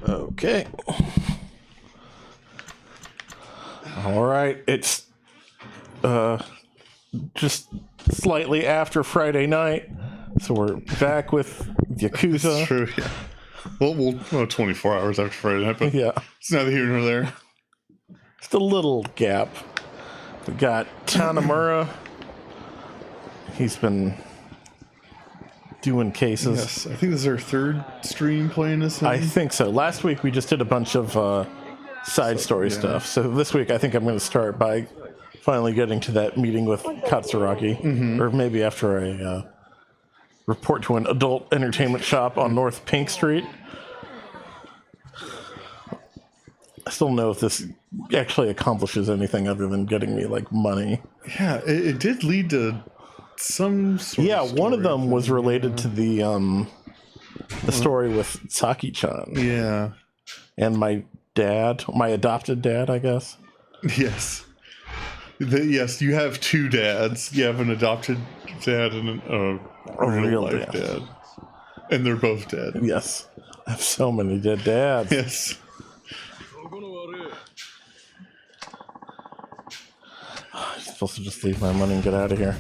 Okay. All right. It's just slightly after Friday night, so we're back with Yakuza. That's true, yeah. Well, 24 hours after Friday night, but Yeah, it's neither here nor there. just a little gap. We got Tanamura. He's been doing cases. Yes, I think this is our third stream playing this. I think so. Last week we just did a bunch of side story stuff. So this week I think I'm going to start by finally getting to that meeting with Katsuragi. Or maybe after I report to an adult entertainment shop on North Pink Street. I still don't know if this actually accomplishes anything other than getting me, like, money. Yeah, it did lead to some sort Yeah, of one of story, them was related to the story with Saki-chan. Yeah. And my dad, my adopted dad, I guess. Yes. Yes, you have two dads. You have an adopted dad and a real life dad. And they're both dead. Yes. I have so many dead dads. Yes. I'm supposed to just leave my money and get out of here.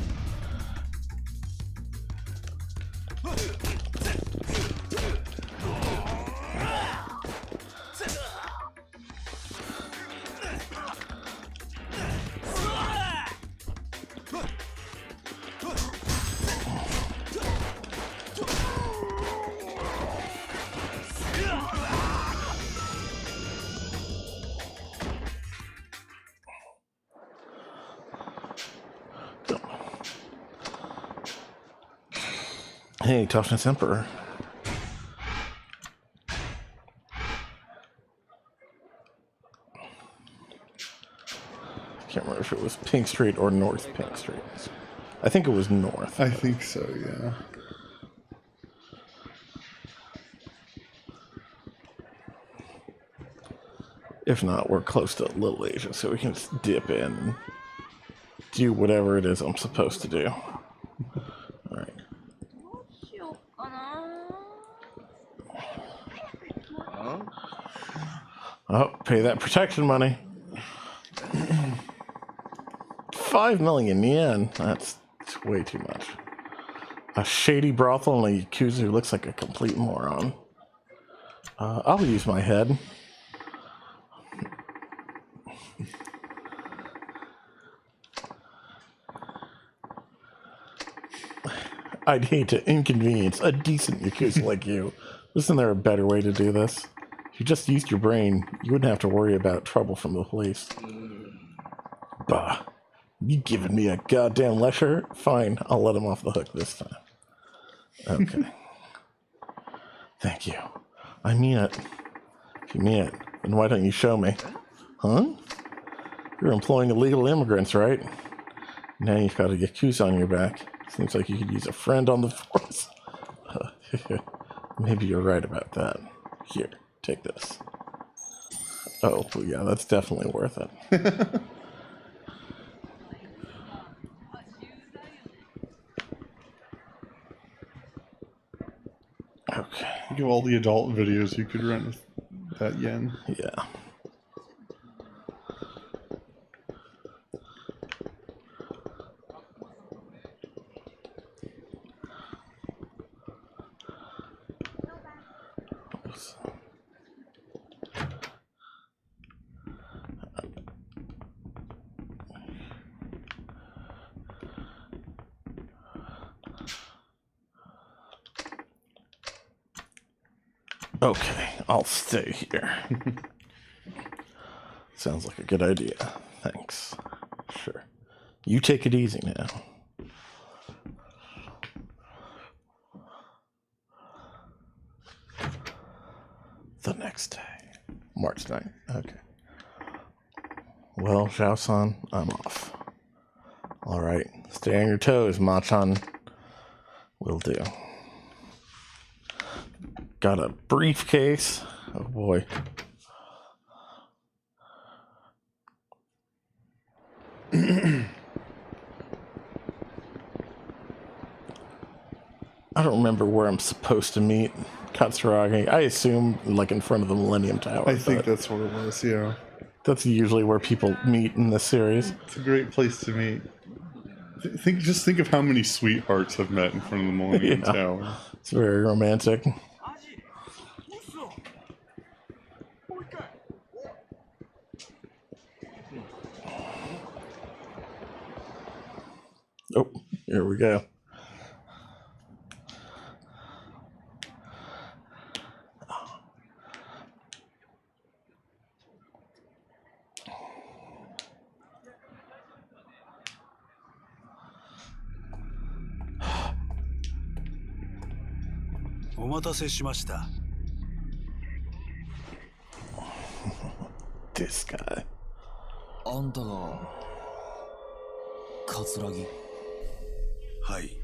Hey, Toughness Emperor. Can't remember if it was Pink Street or North Pink Street. I think it was North. I think so, yeah. If not, we're close to Little Asia, so we can just dip in and do whatever it is I'm supposed to do. Alright. Oh, pay that protection money. 5 million yen. That's way too much. A shady brothel and a Yakuza who looks like a complete moron. I'll use my head. I'd hate to inconvenience a decent Yakuza like you. Isn't there a better way to do this? If you just used your brain, you wouldn't have to worry about trouble from the police. Bah. You giving me a goddamn lecture? Fine, I'll let him off the hook this time. Okay. Thank you. I mean it. If you mean it, then why don't you show me? Huh? You're employing illegal immigrants, right? Now you've got a Yakuza on your back. Seems like you could use a friend on the force. Maybe you're right about that. Here, take this. Oh, yeah, that's definitely worth it. Okay. Think of all the adult videos you could rent with that yen. Yeah. Okay, I'll stay here. Sounds like a good idea. Thanks. Sure. You take it easy now. The next day. March 9th. Okay. Well, Zhao-san, I'm off. Alright. Stay on your toes, Machan. Will do. Got a briefcase. Oh boy. I don't remember where I'm supposed to meet Katsuragi. I assume like in front of the Millennium Tower. I think that's what it was, yeah. That's usually where people meet in this series. It's a great place to meet. Just think of how many sweethearts have met in front of the Millennium Tower. It's very romantic. Oh, here we go. This guy. あんたが桂木。はい。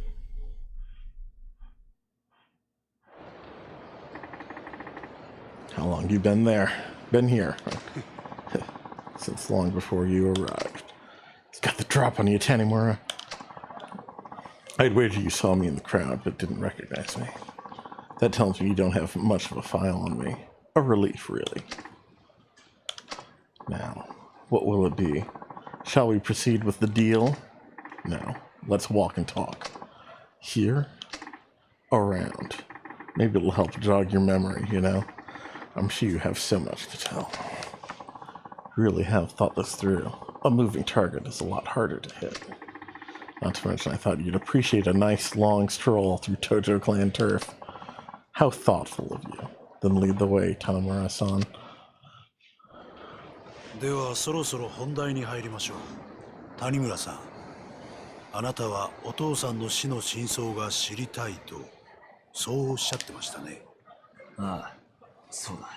How long you been there? Been here. Since long before you arrived. He's got the drop on you, Tanimura. I'd wager you saw me in the crowd, but didn't recognize me. That tells me you don't have much of a file on me. A relief, really. Now, what will it be? Shall we proceed with the deal? No. Let's walk and talk. Here? Around. Maybe it'll help jog your memory, you know? I'm sure you have so much to tell. Really have thought this through. A moving target is a lot harder to hit. Not to mention, I thought you'd appreciate a nice long stroll through Tojo clan turf. How thoughtful of you. Then lead the way, Tanimura-san. ではそろそろ本題に入りましょう。谷村さん、あなたはお父さんの死の真相が知りたいと、そうおっしゃってましたね。ああ、そうだ。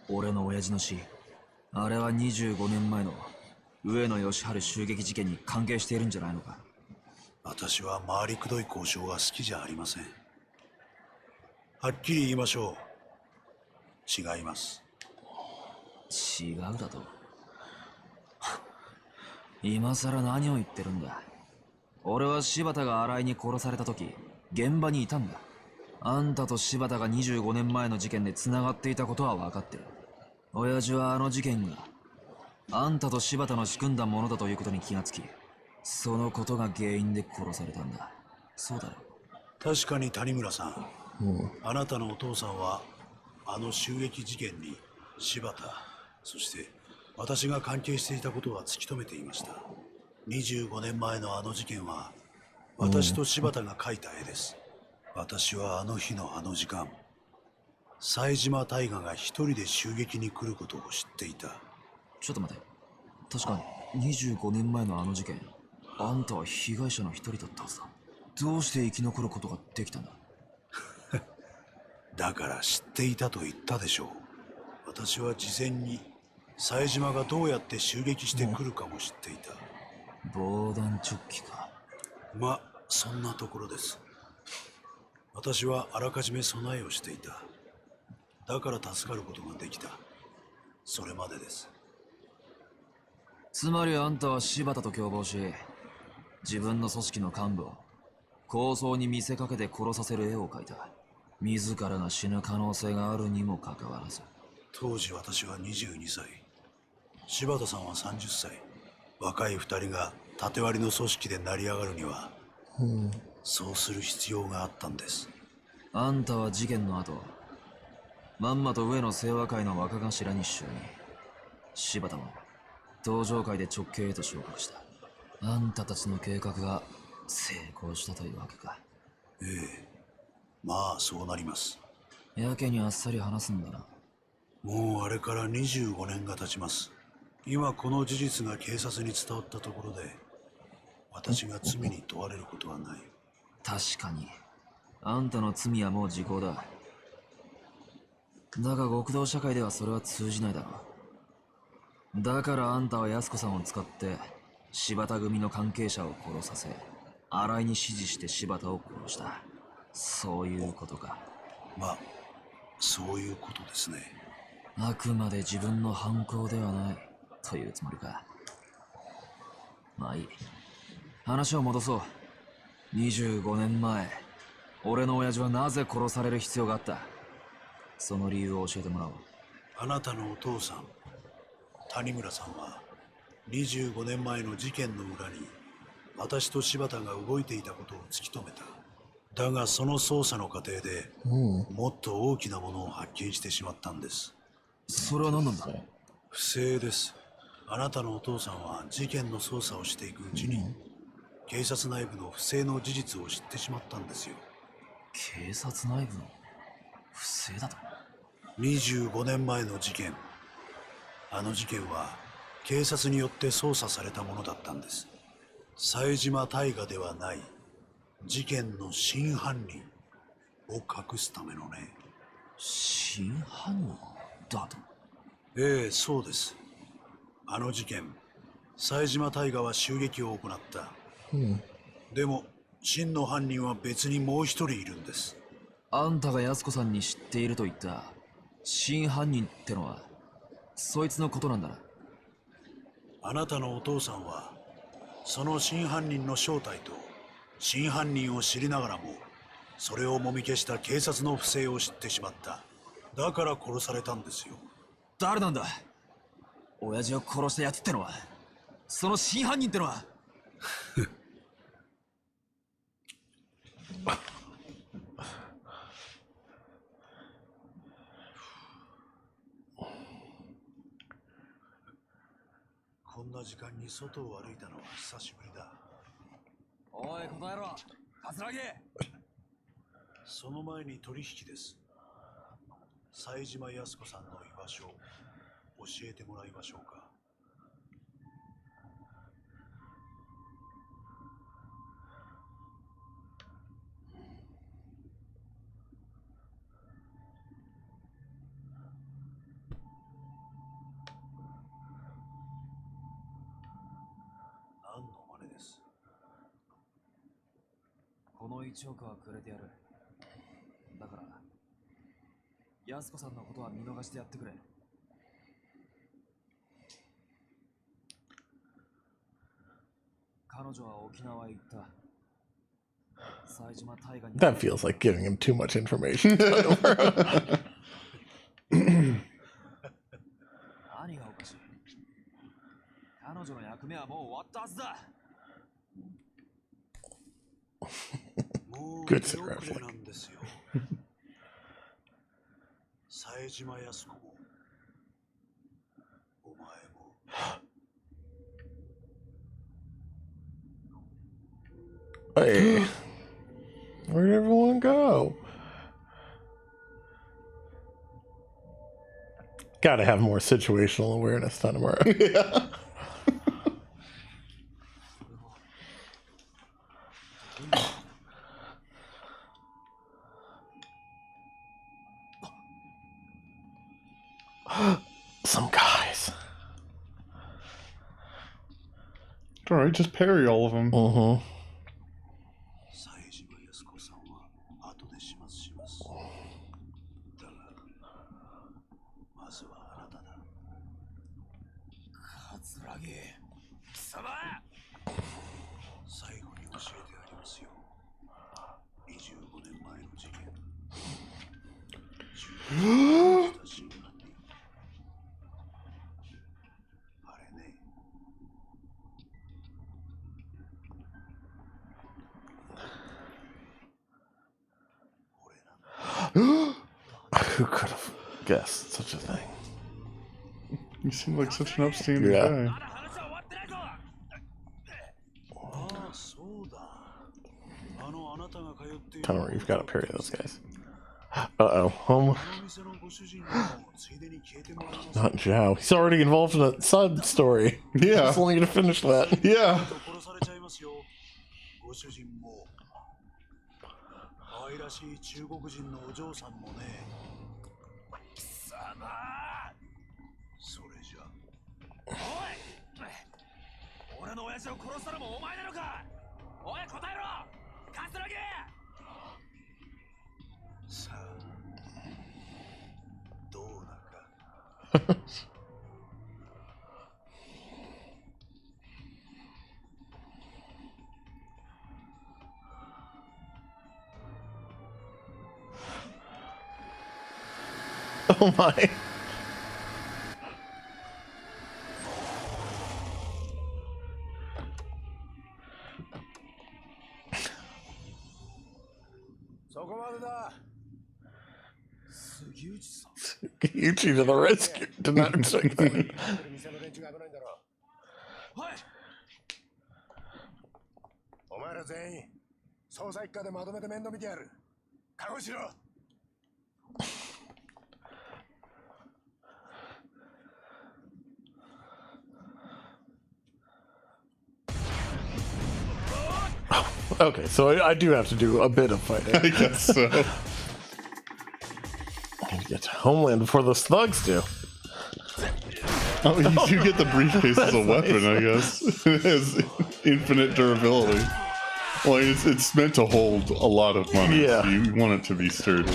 俺の親父の死、あれは25年前の上野義治襲撃事件に関係しているんじゃないのか。私は回りくどい交渉が好きじゃありません。はっきり言いましょう。違います。違うだと。今さら何を言ってるんだ。俺は柴田が新井に殺された時、現場にいたんだ。あんたと柴田が25年前の事件で繋がっていたことは分かってる。親父はあの事件があんたと柴田の仕組んだものだということに気がつき、そのことが原因で殺されたんだ。そうだろ。確かに谷村さん、あなたのお父さんはあの襲撃事件に柴田、そして私が関係していたことは突き止めていました。25年前のあの事件は私と柴田が描いた絵です。私はあの日のあの時間、冴島大河が一人で襲撃に来ることを知っていた。ちょっと待て。確かに25年前のあの事件、あんたは被害者の一人だったはずだ。どうして生き残ることができたんだ。だから知っていたと言ったでしょう。私は事前に冴島がどうやって襲撃してくるかも知っていた。防弾チョッキか。ま、そんなところです。私はあらかじめ備えをしていた。だから助かることができた。それまでです。つまりあんたは柴田と共謀し、自分の組織の幹部を抗争に見せかけて殺させる絵を描いた。自らが死ぬ可能性があるにもかかわらず。当時私は22歳。柴田さんは30歳。若い2人が縦割りの組織で成り上がるには、そうする必要があったんです。あんたは事件の後、まんまと上野清和会の若頭に就任。柴田も道場会で直系へと昇格した。あんたたちの計画が成功したというわけか。ええ、まあそうなります。やけにあっさり話すんだな。もうあれから25年が経ちます。今この事実が警察に伝わったところで、私が罪に問われることはない。確かにあんたの罪はもう時効だ。だが極道社会ではそれは通じないだろう。だからあんたは安子さんを使って柴田組の関係者を殺させ、新井に指示して柴田を殺した。そういうことか。まあそういうことですね。あくまで自分の犯行ではないというつもりか。まあいい。話を戻そう。25年前、俺の親父はなぜ殺される必要があった？その理由を教えてもらおう。あなたのお父さん、谷村さんは25年前の事件の裏に私と柴田が動いていたことを突き止めた。だがその捜査の過程でもっと大きなものを発見してしまったんです。それは何なんだ？不正です。あなたのお父さんは事件の捜査をしていくうちに警察内部の不正の事実を知ってしまったんですよ。警察内部の不正だと25年前の事件、あの事件は警察によって捜査されたものだったんです。冴島大河ではない事件の真犯人を隠すためのね。真犯人だと？ええ、そうです。あの事件、冴島大河は襲撃を行った。でも真の犯人は別にもう一人いるんです。あんたが安子さんに知っていると言った真犯人ってのはそいつのことなんだな。あなたのお父さんはその真犯人の正体と真犯人を知りながらもそれをもみ消した警察の不正を知ってしまった。だから殺されたんですよ。誰なんだ？親父を殺したやつってのは、その真犯人ってのは。こんな時間に外を歩いたのは久しぶりだ。おい、答えろ、桂木。その前に取引です。冴島康子さんの居場所教えてもらいましょうか。何の真似です？この1億はくれてやる。だから安子さんのことは見逃してやってくれ。彼女は沖縄へ行った。冴島大河に That feels like giving him too much information. 何がおかしい？彼女の役目はもう終わったはずだ。もう Good 手遅 survival. れなんですよ。冴島康子もお前も。Hey, where'd everyone go? Gotta have more situational awareness, Tanamura. Yeah. Some guys. All right, just parry all of them. 冴島康子さんは後で始末します。だがまずはあなただ。桂木、貴様！最後に教えてあげますよ。25年前の事件。銃をした真犯人。あれね。俺なんだ。Who could have guessed such a thing? You seem like such an upstanding Yeah. guy. ああ、そうだ。あなたが通っている。Tanamura, you've got to parry those guys. Uh-oh. あの店のご主人にもついでに消えてもらいます。 Not Zhao. He's already involved in a sub story. Yeah. Just only to finish that. Yeah. 殺されちゃいますよ。ご主人も可愛らしい中国人のお嬢さんもね。貴様！それじゃ。おい！俺の親父を殺したのもお前なのか？おい、答えろ！桂木！さあ、どうだか。Oh my. Yuchi to the rescue. Did not expect that. お前ら全員捜査一課でまとめて面倒見てやる。覚悟しろ。 Okay, so I do have to do a bit of fighting. I guess so. I need to get to Homeland before those thugs do. Oh, you do get the briefcase as a weapon, I guess. It has infinite durability. Well, it's meant to hold a lot of money. Yeah. So you want it to be sturdy.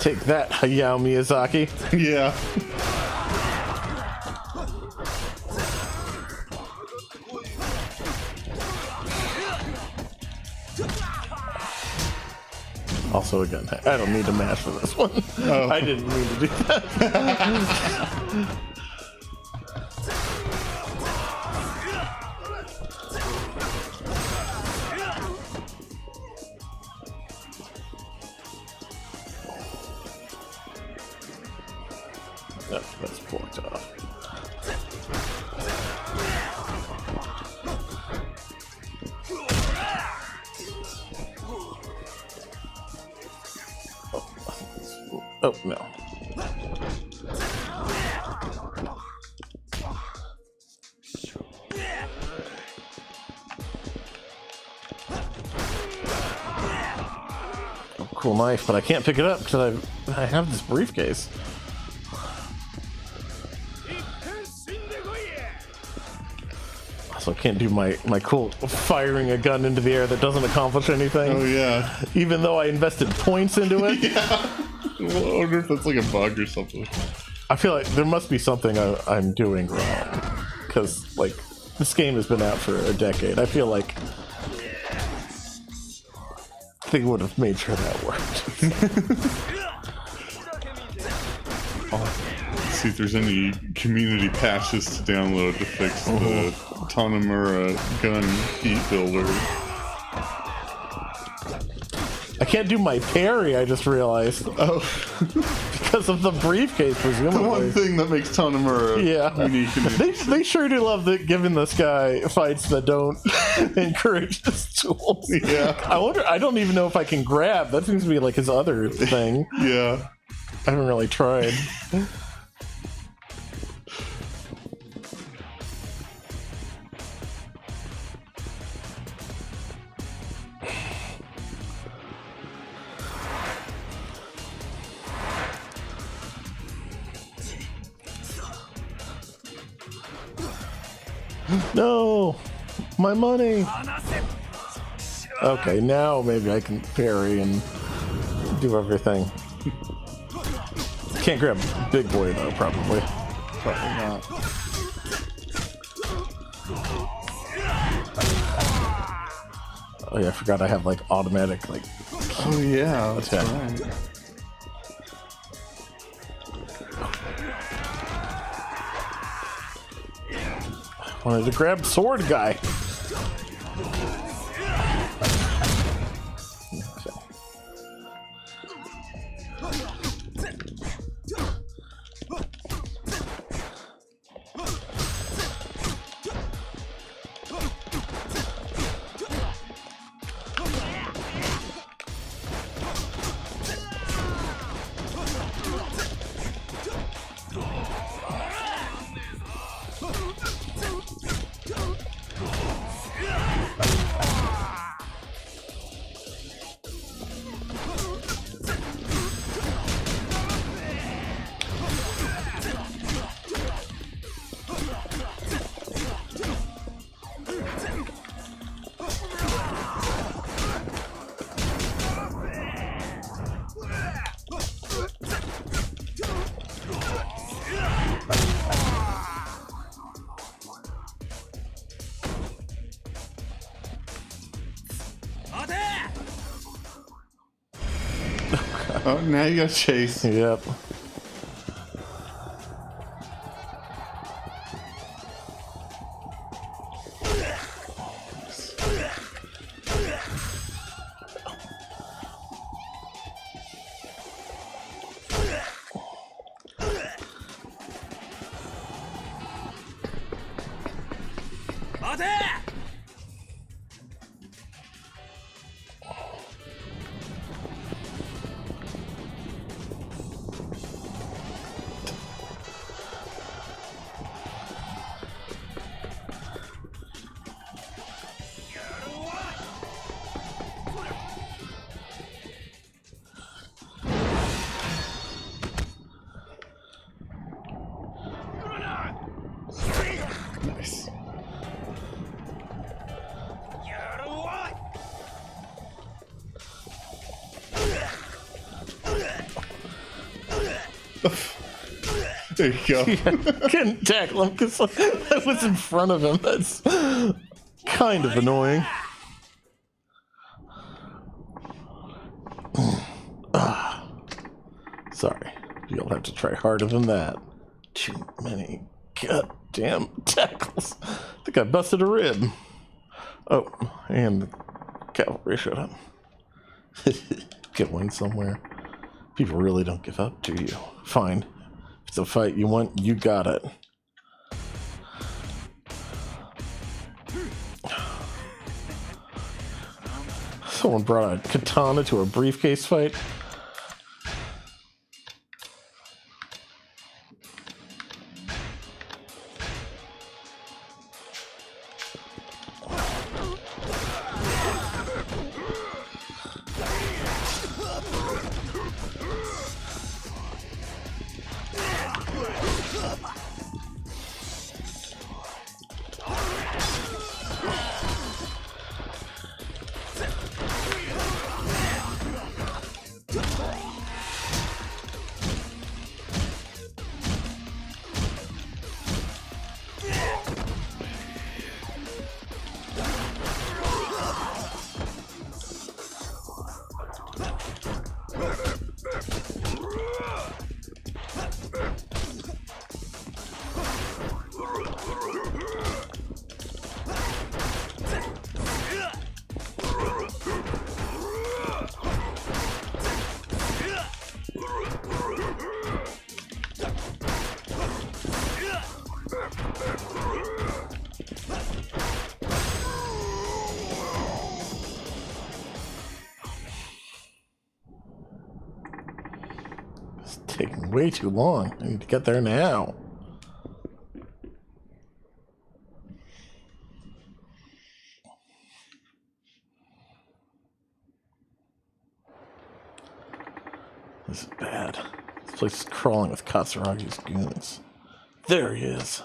Take that, Hayao Miyazaki. Yeah. Also, again, I don't need to mash for this one. Oh. I didn't mean to do that. That's blocked off. Oh, no. Oh, cool knife, but I can't pick it up because I have this briefcase. Also, I can't do my cool firing a gun into the air that doesn't accomplish anything. Oh, yeah. Even though I invested points into it. Yeah. I wonder if that's like a bug or something. I feel like there must be something I'm doing wrong. Because, like, this game has been out for a decade. I feel like they would have made sure that worked. See if there's any community patches to download to fix the Tanamura gun heat builder. I can't do my parry, I just realized. Oh. Because of the briefcase, presumably. The one thing that makes Tanamura unique. And They sure do love giving this guy fights that don't encourage his tools. Yeah. I don't even know if I can grab. That seems to be like his other thing. Yeah. I haven't really tried. No! My money! Okay, now maybe I can parry and do everything. Can't grab Big Boy though, probably. Probably not. Oh yeah, I forgot I have like automatic like. Oh yeah, that's attack. right. Wanted to grab sword guy. Oh, now you got chase. Yep. Nice. There you go. Couldn't tackle him because I was in front of him. That's kind of annoying. Sorry. You'll have to try harder than that. Too many goddamn tackles. I think I busted a rib. Oh, and the cavalry showed up. Get one somewhere. People really don't give up, do you? Fine. If it's a fight you want, you got it. Someone brought a katana to a briefcase fight. Taking way too long. I need to get there now. This is bad. This place is crawling with Katsuragi's goons. There he is.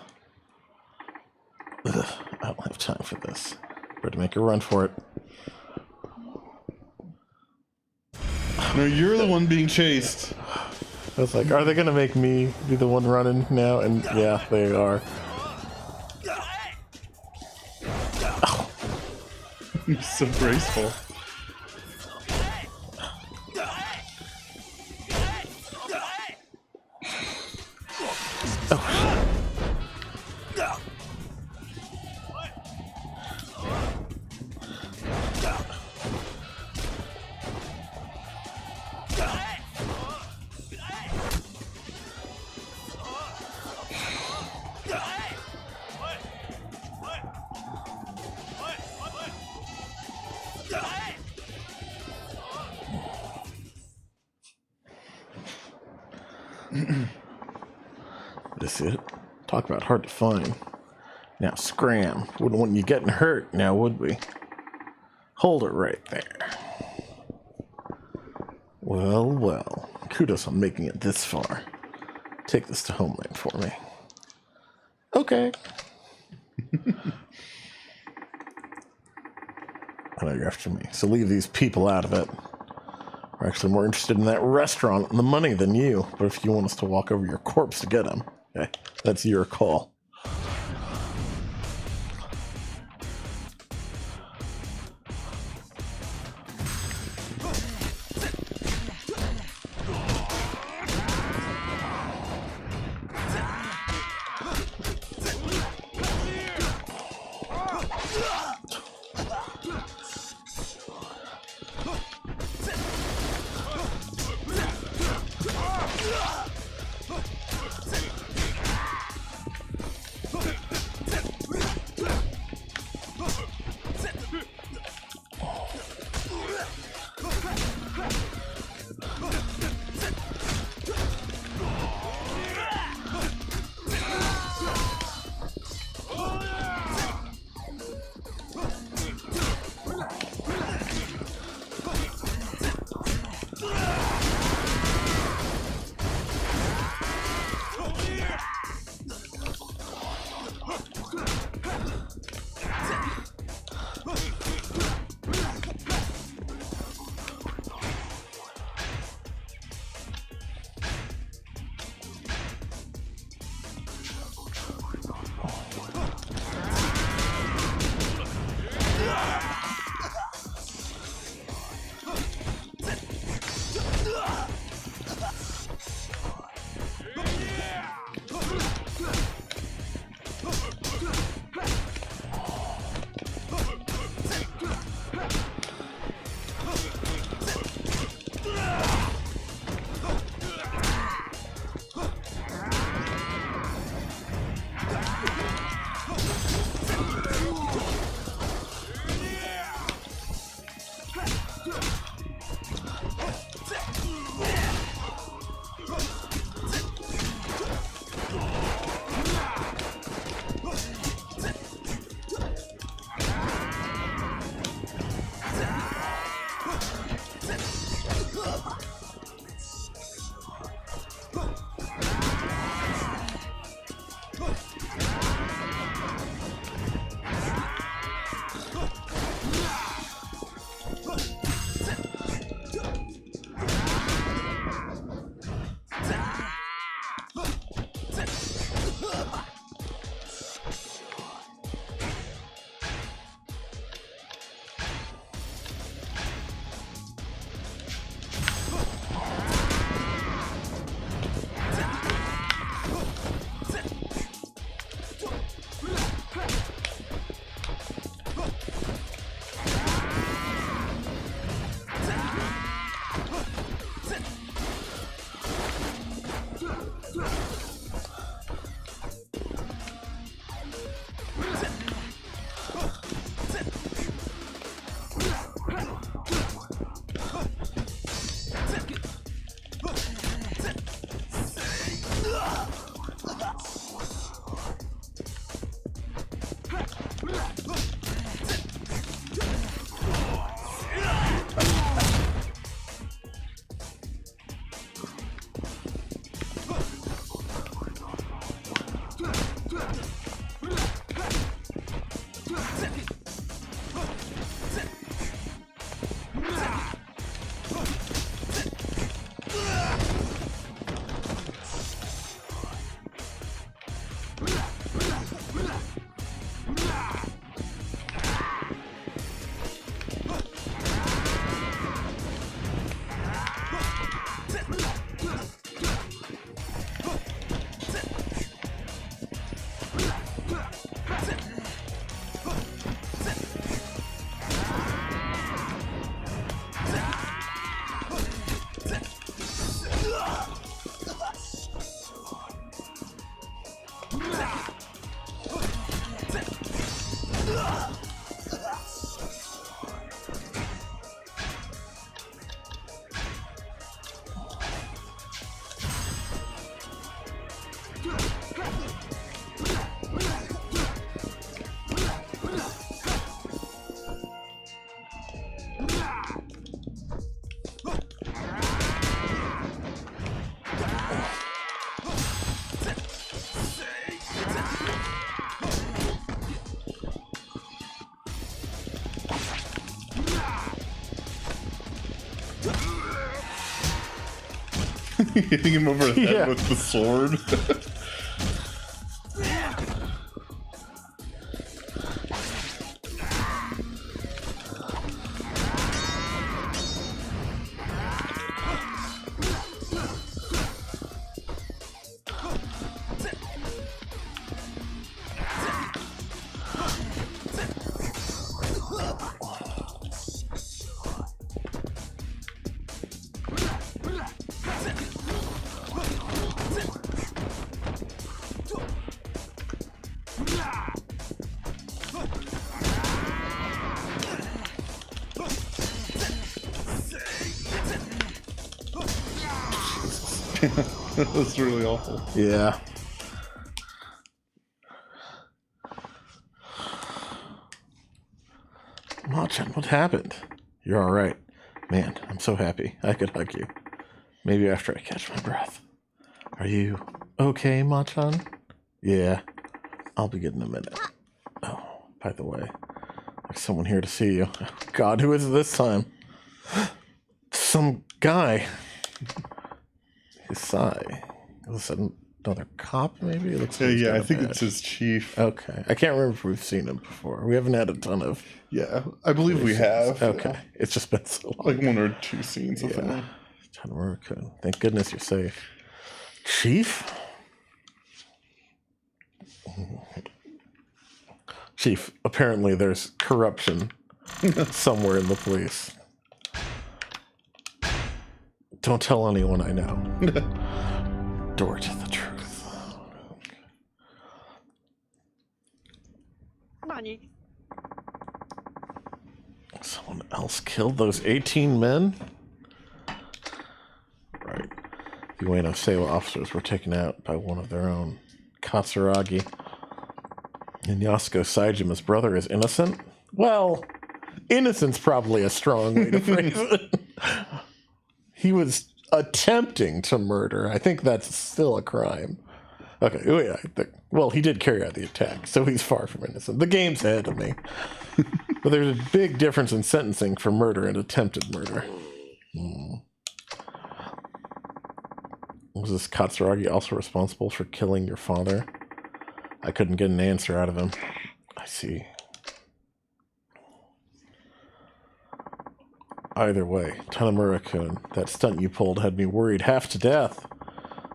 Ugh, I don't have time for this. Better make a run for it. No, you're the one being chased. I was like, are they gonna make me be the one running now? And yeah, they are. Oh. You're so graceful. This it. Talk about hard to find. Now scram. Wouldn't want you getting hurt now, would we? Hold it right there. Well, well. Kudos on making it this far. Take this to Homeland for me. Okay. I know you're after me, so leave these people out of it. We're actually more interested in that restaurant and the money than you. But if you want us to walk over your corpse to get him, that's your call. Hitting him over the head with the sword. That's really awful. Yeah. Machan, what happened? You're all right. Man, I'm so happy. I could hug you. Maybe after I catch my breath. Are you okay, Machan? Yeah. I'll be good in a minute. Oh, by the way, there's someone here to see you. God, who is it this time? Some guy. His sigh. Was it another cop, maybe? It looks like I think it's his chief. Okay. I can't remember if we've seen him before. We haven't had a ton of... Yeah, I believe we have. Okay. Yeah. It's just been so long. Like 1 or 2 scenes of him. Tanamura-kun. Thank goodness you're safe. Chief? Chief, apparently there's corruption somewhere in the police. Don't tell anyone I know. Door to the truth. Nani? Someone else killed those 18 men? Right. The Ueno Seiwa officers were taken out by one of their own, Katsuragi. And Yasuko Saijima's brother is innocent? Well, innocent's probably a strong way to phrase it. He was attempting to murder. I think that's still a crime. Okay, oh yeah. Well, he did carry out the attack, so he's far from innocent. The game's ahead of me. But there's a big difference in sentencing for murder and attempted murder. Was this Katsuragi also responsible for killing your father? I couldn't get an answer out of him. I see. Either way, Tanamura-kun, that stunt you pulled had me worried half to death.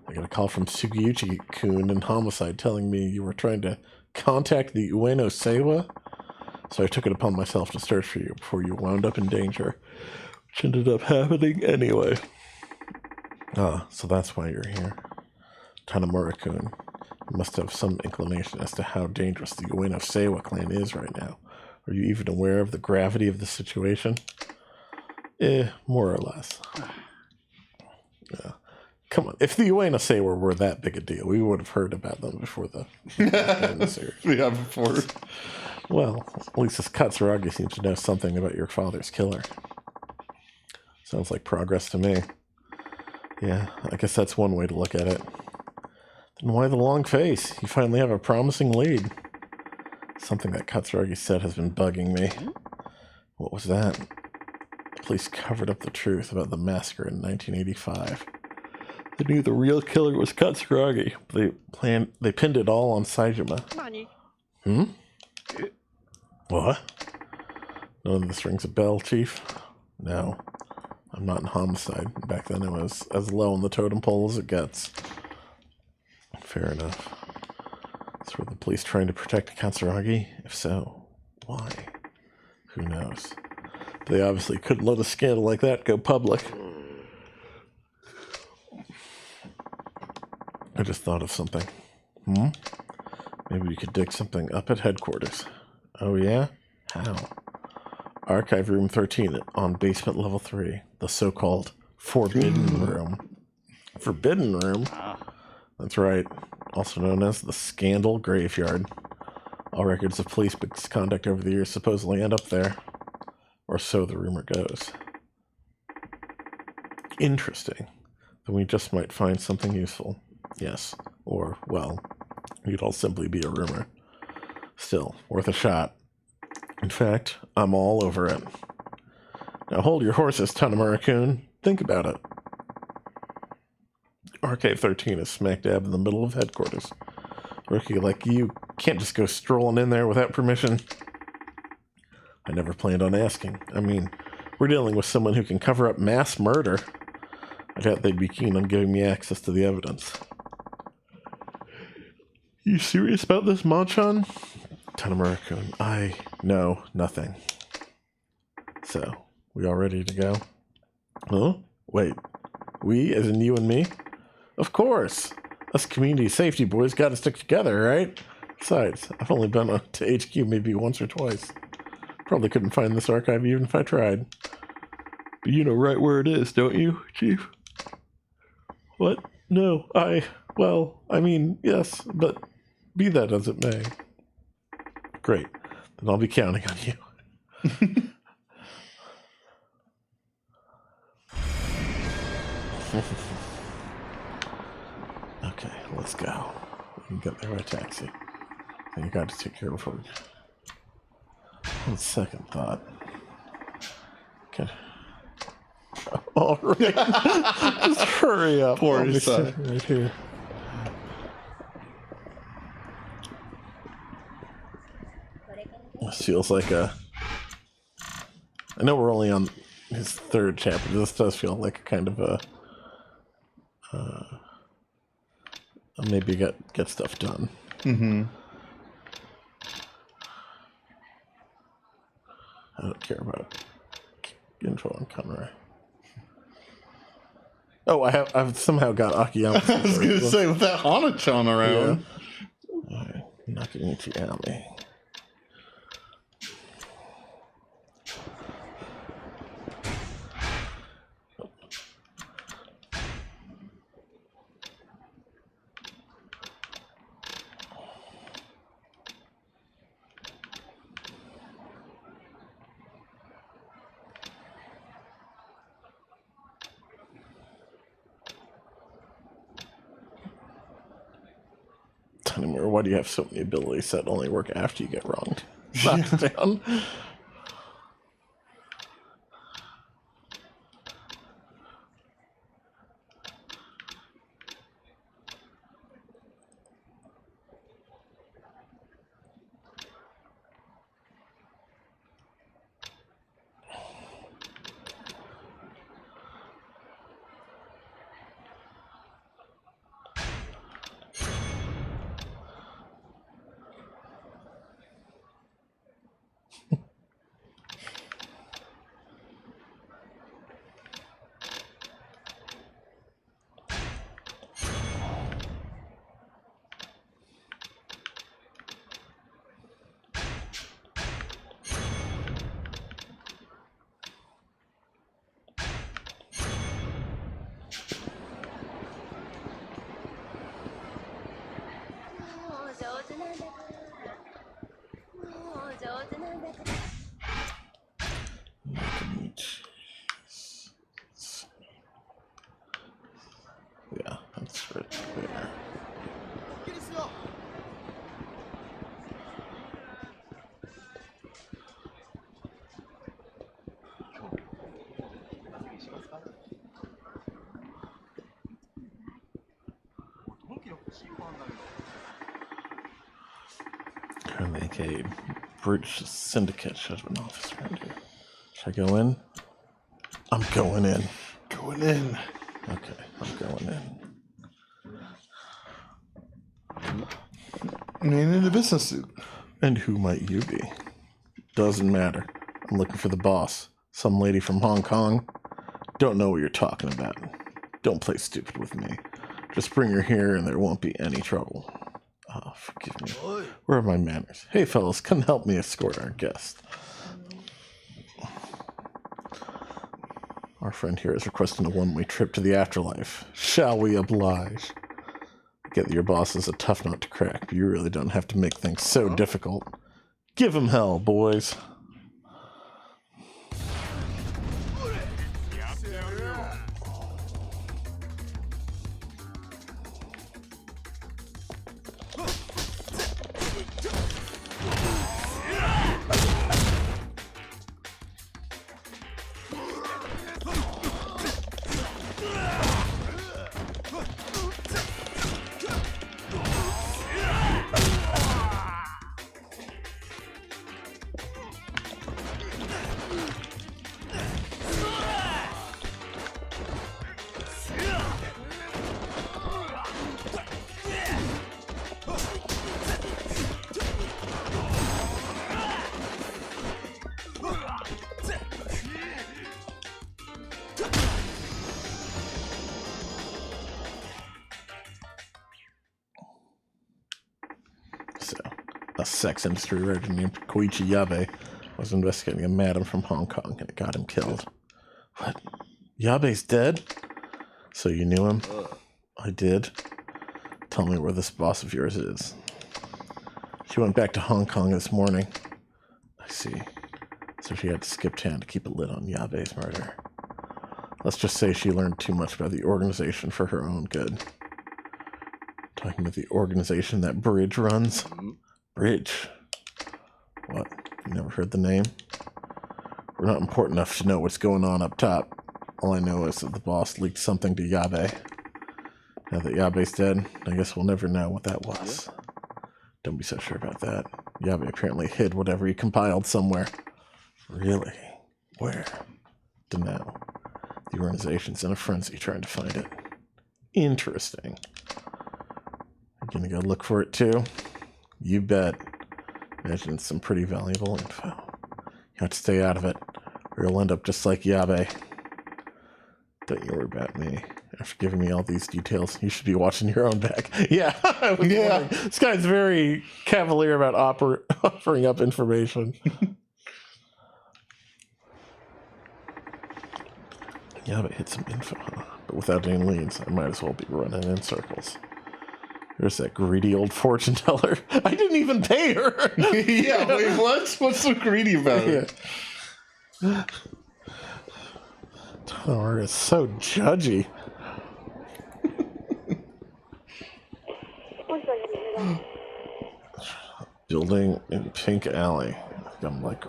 I got a call from Sugiyuchi-kun in Homicide telling me you were trying to contact the Ueno Seiwa, so I took it upon myself to search for you before you wound up in danger, which ended up happening anyway. Ah, so that's why you're here. Tanamura-kun, you must have some inclination as to how dangerous the Ueno Seiwa clan is right now. Are you even aware of the gravity of the situation? More or less. Yeah. Come on, if the Ueno Seiwa were that big a deal, we would have heard about them before the series. Yeah, before. Well, at least this Katsuragi seems to know something about your father's killer. Sounds like progress to me. Yeah, I guess that's one way to look at it. Then why the long face? You finally have a promising lead. Something that Katsuragi said has been bugging me. What was that? The police covered up the truth about the massacre in 1985. They knew the real killer was Katsuragi. They pinned it all on Saijima. Nani? What? None of this rings a bell, Chief? No. I'm not in Homicide. Back then it was as low on the totem pole as it gets. Fair enough. So were the police trying to protect Katsuragi? If so, why? Who knows? They obviously couldn't let a scandal like that go public. I just thought of something. Maybe we could dig something up at headquarters. Oh yeah? How? Archive Room 13 on basement level 3. The so-called Forbidden Room. Forbidden Room? That's right. Also known as the Scandal Graveyard. All records of police misconduct over the years supposedly end up there. Or so the rumor goes. Interesting. Then we just might find something useful. Yes. Or, well, it'd all simply be a rumor. Still, worth a shot. In fact, I'm all over it. Now hold your horses, Tanamura-kun. Think about it. RK-13 is smack dab in the middle of headquarters. Rookie like you can't just go strolling in there without permission. I never planned on asking. I mean, we're dealing with someone who can cover up mass murder. I doubt they'd be keen on giving me access to the evidence. You serious about this, Manchan? Tanamura-kun, I know nothing. So, we all ready to go? Huh? Wait. We, as in you and me? Of course! Us community safety boys gotta stick together, right? Besides, I've only been to HQ maybe once or twice. Probably couldn't find this archive even if I tried. But you know right where it is, don't you, Chief? What? No, well, I mean, yes, but be that as it may. Great. Then I'll be counting on you. Okay, let's go. We can get there by taxi. And you got to take care of her. On second thought. Okay. All right. Just hurry up. Poor I'll be son. sitting right here. This feels like a... I know we're only on his third chapter. This does feel like a kind of a... maybe get stuff done. Mm-hmm. I don't care about info on Conrad. Oh, I've somehow got Akiyama. I was gonna say, with that Hana-chan around. Yeah. Alright, Nakamichi Alley. Why do you have so many abilities that only work after you get wronged? Knocked down. Yeah, that's right there. Renegade Bridge Syndicate should have an officer around here. Should I go in? I'm going in. Going in. Okay, I'm going in. Man in a business suit. And who might you be? Doesn't matter. I'm looking for the boss. Some lady from Hong Kong. Don't know what you're talking about. Don't play stupid with me. Just bring her here and there won't be any trouble. Oh, forgive me. Where are my manners? Hey, fellas, come help me escort our guest. Our friend here is requesting a one-way trip to the afterlife. Shall we oblige? I get that your boss is a tough nut to crack, but you really don't have to make things so difficult. Give him hell, boys. sex industry writer named Koichi Yabe was investigating a madam from Hong Kong, and it got him killed. What? Yabe's dead? So you knew him? I did. Tell me where this boss of yours is. She went back to Hong Kong this morning. I see. So she had to skip town to keep a lid on Yabe's murder. Let's just say she learned too much about the organization for her own good. Talking about the organization that Bridge runs? Bridge? What? You never heard the name? We're not important enough to know what's going on up top. All I know is that the boss leaked something to Yabe. Now that Yabe's dead, I guess we'll never know what that was. Don't be so sure about that. Yabe apparently hid whatever he compiled somewhere. Really? Where? Dunno. The organization's in a frenzy trying to find it. Interesting. You gonna go look for it too? You bet. Imagine it's some pretty valuable info. You have to stay out of it, or you'll end up just like Yabe. Don't you worry about me. After giving me all these details, you should be watching your own back. Yeah, yeah. This guy's very cavalier about offering up information. Yabe hit some info, huh? But without any leads, I might as well be running in circles. There's that greedy old fortune teller. I didn't even pay her. Yeah, wait, what? What's so greedy about it? Yeah. Tanamura is so judgy. Building in Pink Alley. I'm like,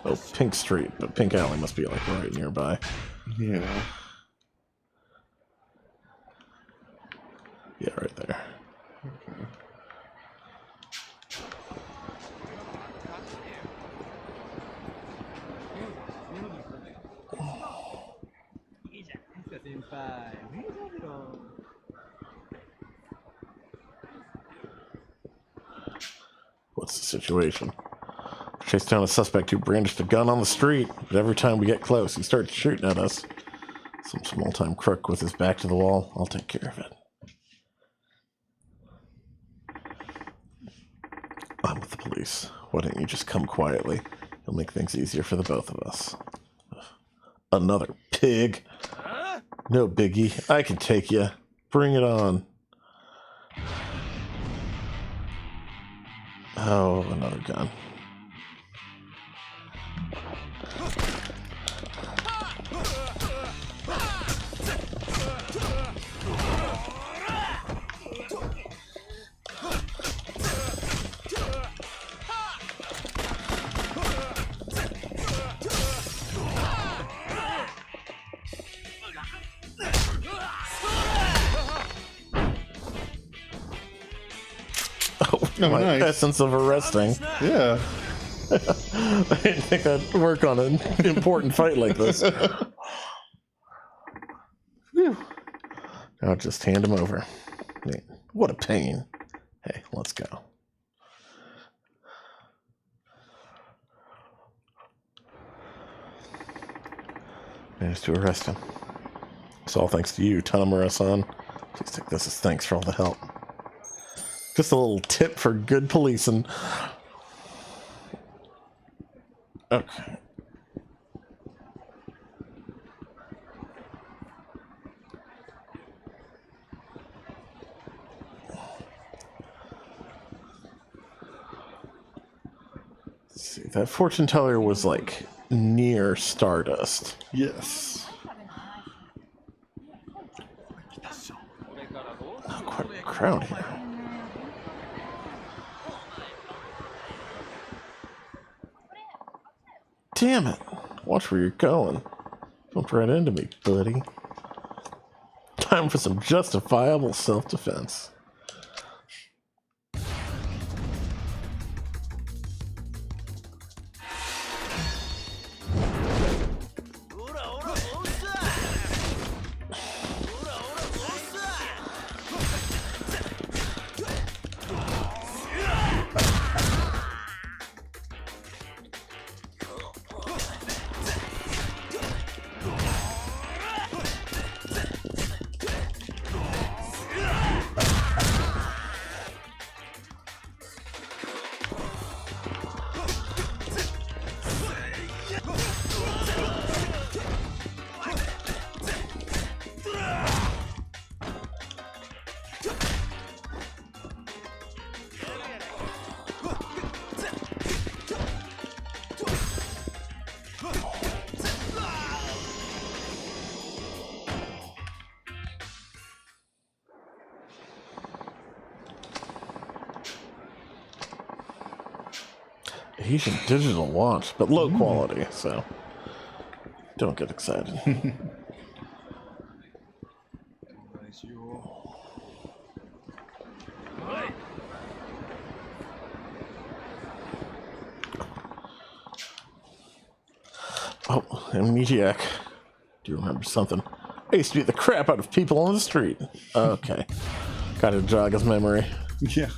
oh, Pink Street, but Pink Alley must be like right nearby. Yeah. Yeah, right there. What's the situation? Chase down a suspect who brandished a gun on the street, but every time we get close, he starts shooting at us. Some small-time crook with his back to the wall. I'll take care of it. I'm with the police. Why don't you just come quietly? It'll make things easier for the both of us. Another pig. No biggie. I can take you. Bring it on. Oh, another gun. Oh, My nice. essence of arresting. Yeah. I didn't think I'd work on an important fight like this. Whew. Now just hand him over. Man, what a pain. Hey, let's go. Managed to arrest him. It's all thanks to you, Tanamura-san. Please take this as thanks for all the help. Just a little tip for good policing. Okay. Let's see. That fortune teller was like near Stardust. Yes. Not quite a crowd here. Damn it. Watch where you're going. Don't run into me, buddy. Time for some justifiable self-defense. Asian digital watch, but low quality, so don't get excited. Oh, amnesiac. Do you remember something? I used to beat the crap out of people on the street. Okay. Gotta jog his memory. Yeah.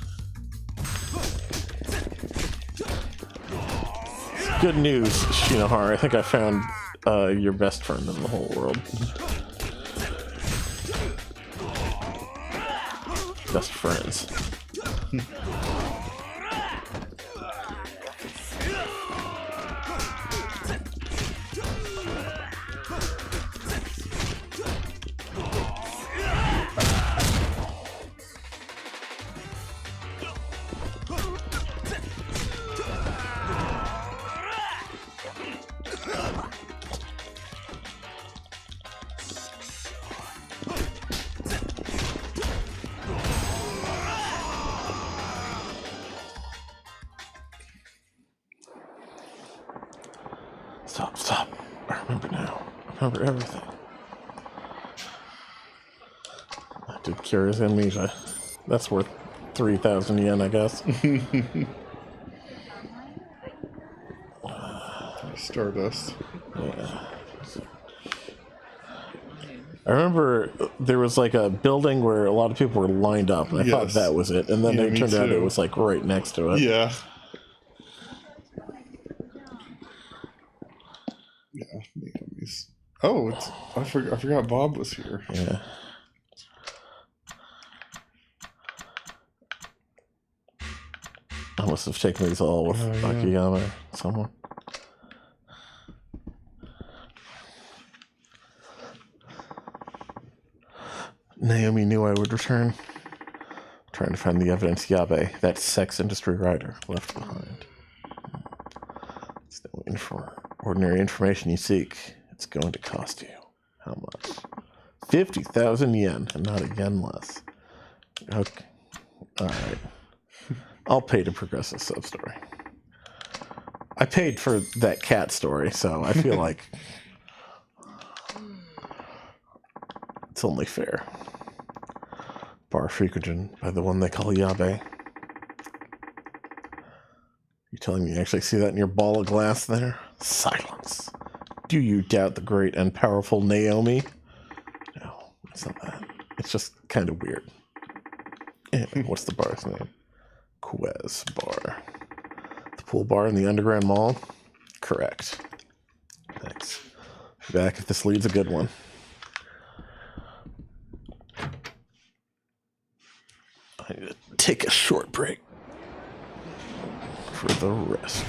Good news, Shinohara. I think I found your best friend in the whole world. Best friends. Stop. I remember now. I remember everything. I did cure his amnesia. That's worth 3,000 yen, I guess. Stardust. Yeah. I remember there was like a building where a lot of people were lined up, and I thought Yes. that was it. And then Yeah, it me turned out it too. was like right next to it. Yeah. Yeah. Naomi's. Oh, I forgot Bob was here. Yeah. I must have taken these all with Akiyama or someone. Naomi knew I would return. Trying to find the evidence Yabe, that sex industry writer, left behind. It's no ordinary information you seek. It's going to cost you. How much? 50,000 yen, and not a yen less. Okay. Alright. I'll pay to progress this sub-story. I paid for that cat story, so I feel like it's only fair. Bar Fukugen by the one they call Yabe. You telling me you actually see that in your ball of glass there? Silence. Do you doubt the great and powerful Naomi? No, it's not that. It's just kind of weird. Anyway, what's the bar's name? Quez Bar. The pool bar in the Underground Mall? Correct. Thanks. Be back if this leads a good one. I need to take a short break for the rest.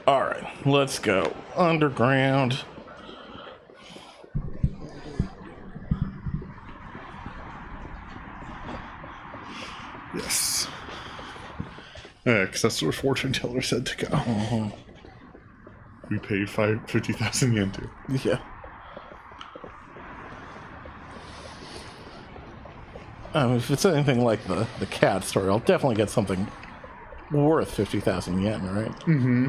Alright, let's go. Underground. Yes. Yeah, because that's where fortune teller said to go. We paid 50,000 yen to. Yeah. If it's anything like the cat story, I'll definitely get something worth 50,000 yen, right? Mm-hmm.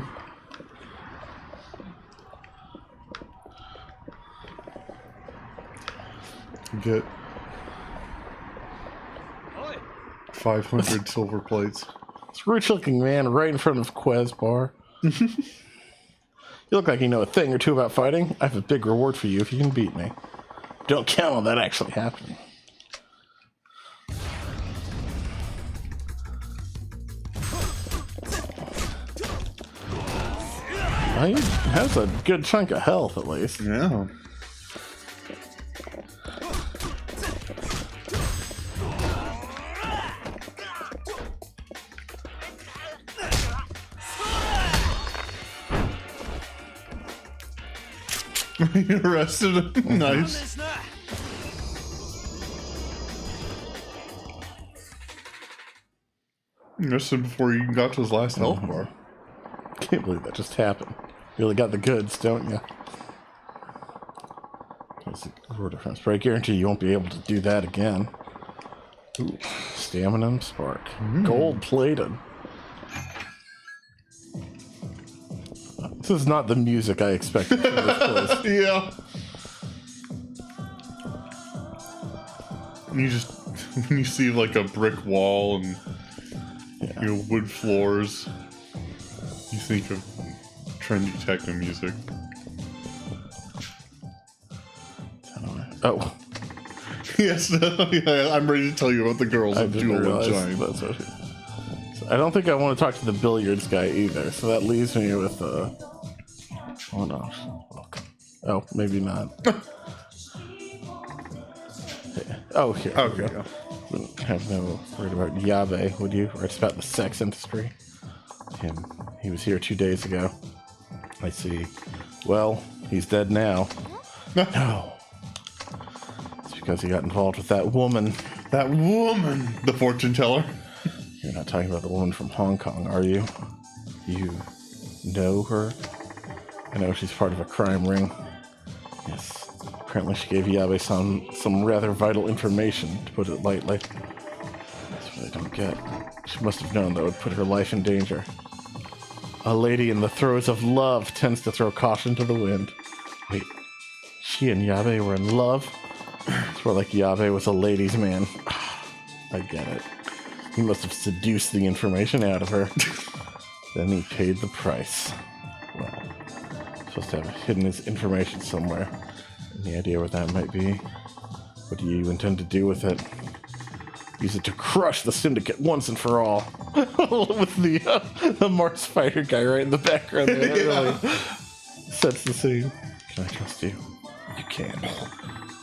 Get 500 silver plates. This rich-looking man right in front of Quez bar. You look like you know a thing or two about fighting. I have a big reward for you if you can beat me. Don't count on that actually happening. Well, he has a good chunk of health, at least. Yeah. You arrested him? Nice. You arrested him before he even got to his last health bar. Can't believe that just happened. You really got the goods, don't you? Word difference, but I guarantee you won't be able to do that again. Ooh, stamina and spark. Gold plated. This is not the music I expected from this place. Yeah. You just, when you see like a brick wall and you know, wood floors, you think of trendy techno music. Oh, Yes, yeah, I'm ready to tell you about the girls I of didn't Jewel and realize Shine. that's what so I don't think I want to talk to the billiards guy either, so that leaves me with oh no. Oh, maybe not. Oh, here. Okay, we go. Wouldn't have no word about Yabe, would you? Or it's about the sex industry. He was here 2 days ago. I see. Well, he's dead now. No. It's because he got involved with that woman. That woman, the fortune teller. You're not talking about the woman from Hong Kong, are you? You know her? I know she's part of a crime ring. Yes. Apparently she gave Yabe some rather vital information, to put it lightly. That's what I don't get. She must have known that would put her life in danger. A lady in the throes of love tends to throw caution to the wind. Wait, she and Yabe were in love? It's more like Yabe was a ladies' man. I get it. He must have seduced the information out of her. Then he paid the price. Well, supposed to have hidden his information somewhere. Any idea what that might be? What do you intend to do with it? Use it to crush the syndicate once and for all. With the Mars fighter guy right in the background there. That really sets the scene. Can I trust you? You can.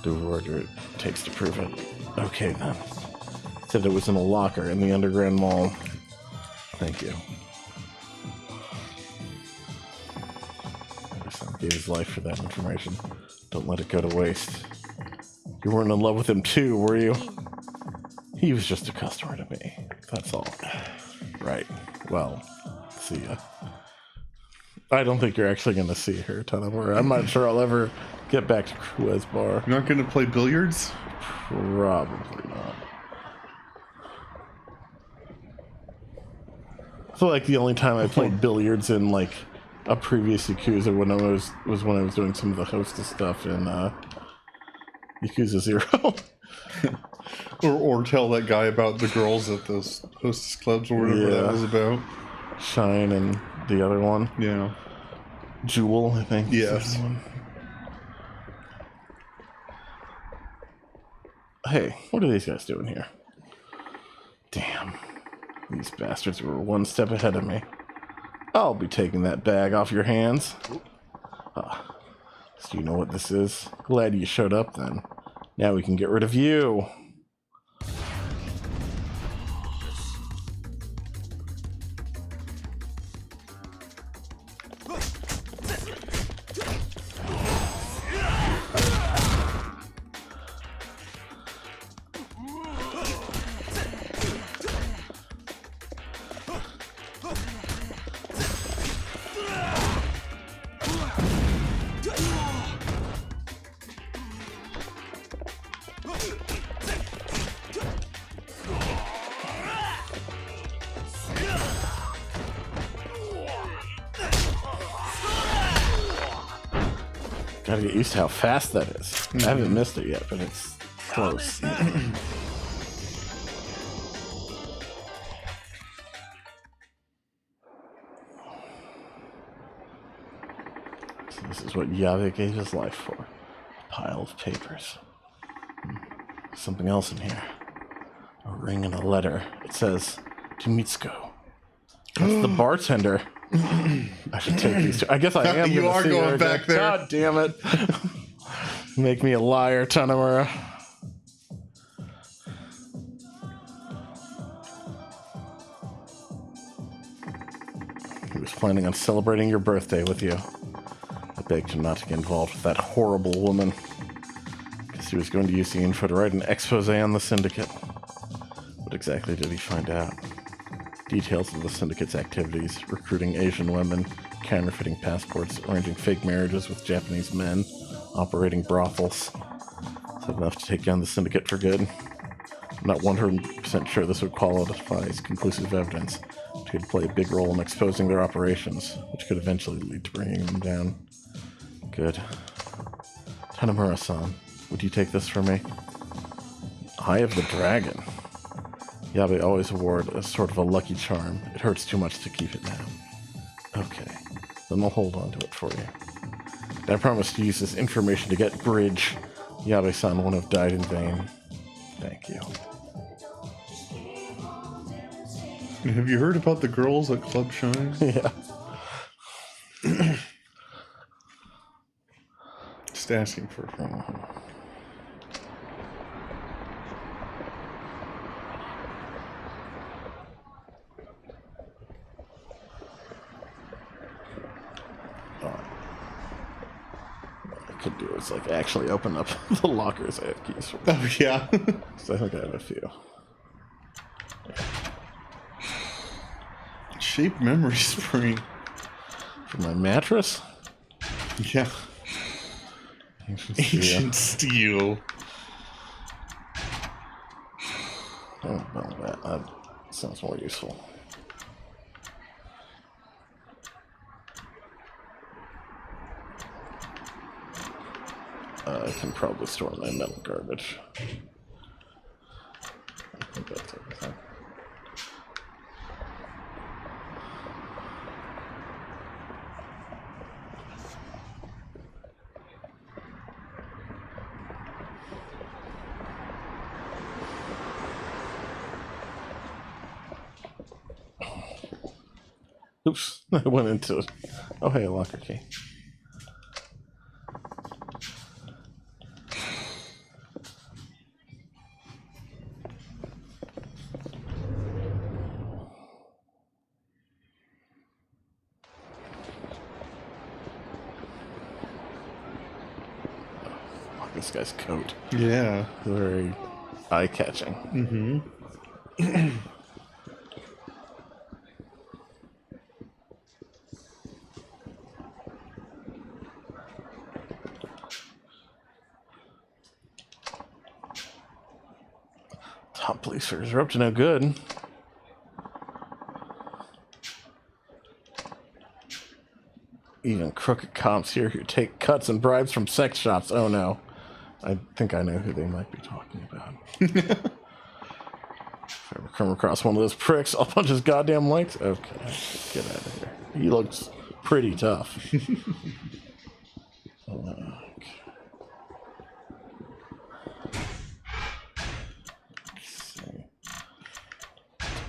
Do whatever it takes to prove it. Okay then. Said it was in a locker in the underground mall. Thank you. My son gave his life for that information. Don't let it go to waste. You weren't in love with him too, were you? He was just a customer to me. That's all. Right. Well, see ya. I don't think you're actually going to see her a ton of her. I'm not sure I'll ever get back to Quez Bar. You're not going to play billiards? Probably not. I feel like the only time I played billiards in like a previous Yakuza was when I was doing some of the hostess stuff in Yakuza 0. Or tell that guy about the girls at those hostess clubs or whatever that was about. Shine and the other one. Yeah. Jewel, I think. Yes. Hey, what are these guys doing here? Damn. These bastards were one step ahead of me. I'll be taking that bag off your hands. So you know what this is? Glad you showed up then. Now we can get rid of you. Gotta get used to how fast that is. I haven't missed it yet, but it's close. So this is what Yabe gave his life for. A pile of papers. Something else in here. A ring and a letter. It says, to Mitsuko. That's the bartender. I should take these two. I guess I am. You are see going her back again. there. God damn it. Make me a liar, Tanamura. He was planning on celebrating your birthday with you. I begged him not to get involved with that horrible woman. Because he was going to use the info to write an expose on the syndicate. What exactly did he find out? Details of the syndicate's activities, recruiting Asian women, counterfeiting passports, arranging fake marriages with Japanese men, operating brothels. Is that enough to take down the syndicate for good? I'm not 100% sure this would qualify as conclusive evidence, but could play a big role in exposing their operations, which could eventually lead to bringing them down. Good. Tanamura-san, would you take this for me? Eye of the Dragon. Yabe always wore it as sort of a lucky charm. It hurts too much to keep it now. Okay, then I'll hold on to it for you. And I promise to use this information to get Bridge. Yabe-san won't have died in vain. Thank you. Have you heard about the girls at Club Shine? Yeah. Just asking for. Could do is like actually open up the lockers I have keys for. Oh yeah. So I think I have a few. Shape memory spring. For my mattress? Yeah. Ancient steel. Ancient steel. Oh, well, that sounds more useful. I can probably store my metal garbage. I think that's everything. Oops, I went into it. Oh, hey, a locker key. This guy's coat. Yeah. Very eye-catching. Mm-hmm. Top policers are up to no good. Even crooked cops here who take cuts and bribes from sex shops. Oh no. I think I know who they might be talking about. If I ever come across one of those pricks, I'll punch his goddamn legs. Okay, get out of here. He looks pretty tough. Okay.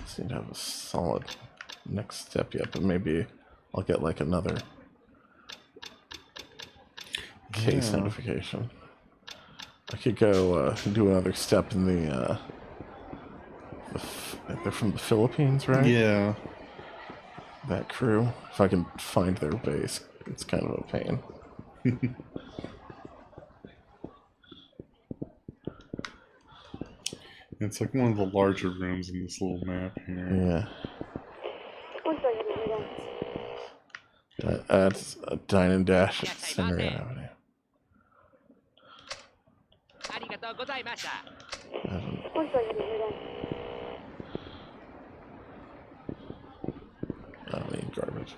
Seem to have a solid next step yet, but maybe I'll get like another case notification. I could go do another step in they're from the Philippines, right? Yeah. that crew. If I can find their base, it's kind of a pain. It's like one of the larger rooms in this little map here. Yeah. That's a dine and dash at Center Avenue. I don't need garbage.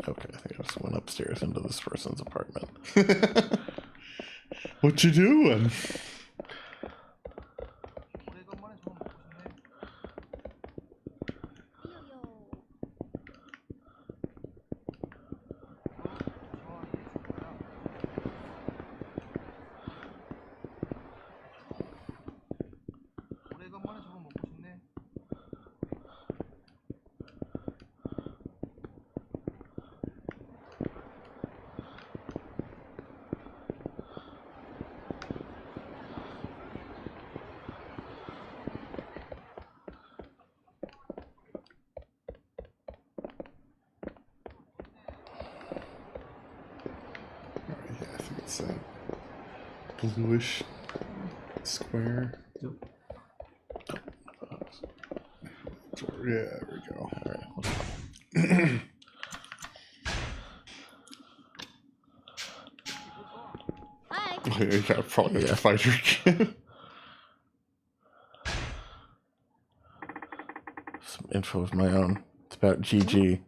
Okay, I think I just went upstairs into this person's apartment. What you doing? Yeah, I think it's that bluish square. Yeah, there we go. All right. Hi. You gotta probably have to fight her again. Some info of my own. It's about GG.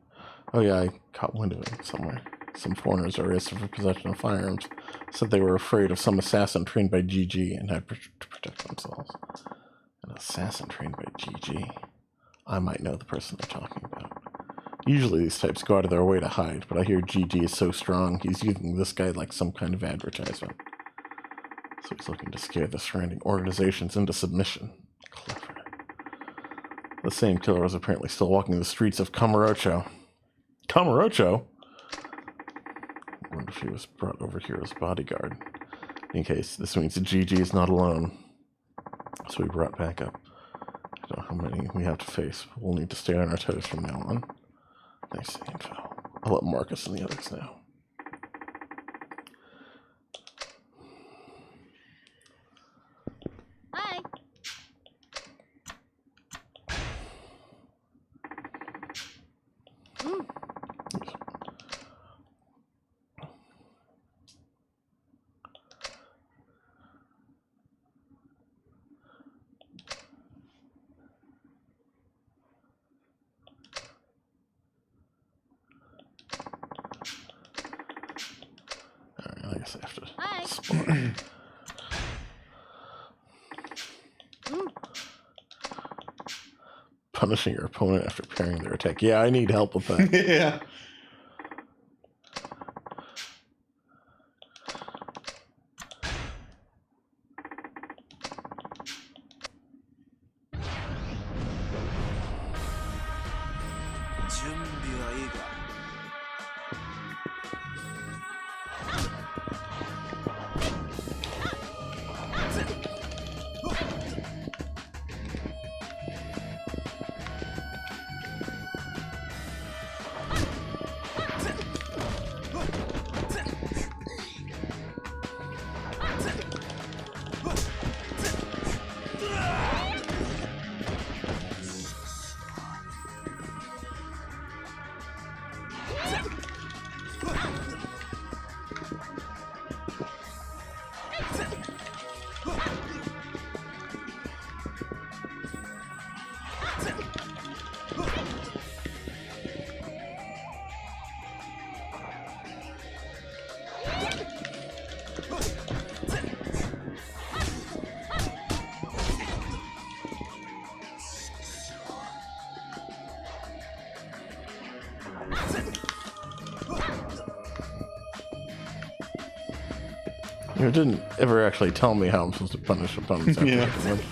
Oh yeah, I caught wind of it somewhere. Some foreigners are arrested for possession of firearms. Said they were afraid of some assassin trained by GG and had to protect themselves. An assassin trained by GG. I might know the person they're talking about. Usually these types go out of their way to hide, but I hear GG is so strong, he's using this guy like some kind of advertisement. So he's looking to scare the surrounding organizations into submission. Clever. The same killer was apparently still walking the streets of Kamurocho. Kamurocho? I wonder if he was brought over here as bodyguard. In case, this means that GG is not alone. So we brought back up. I don't know how many we have to face. We'll need to stay on our toes from now on. Thanks for the info. I'll let Marcus and the others know. Hi. Alright, I guess I have to Hi. split. Punishing your opponent after parrying their attack. Yeah, I need help with that. Yeah. You didn't ever actually tell me how I'm supposed to punish opponents. After Yeah. hitting them.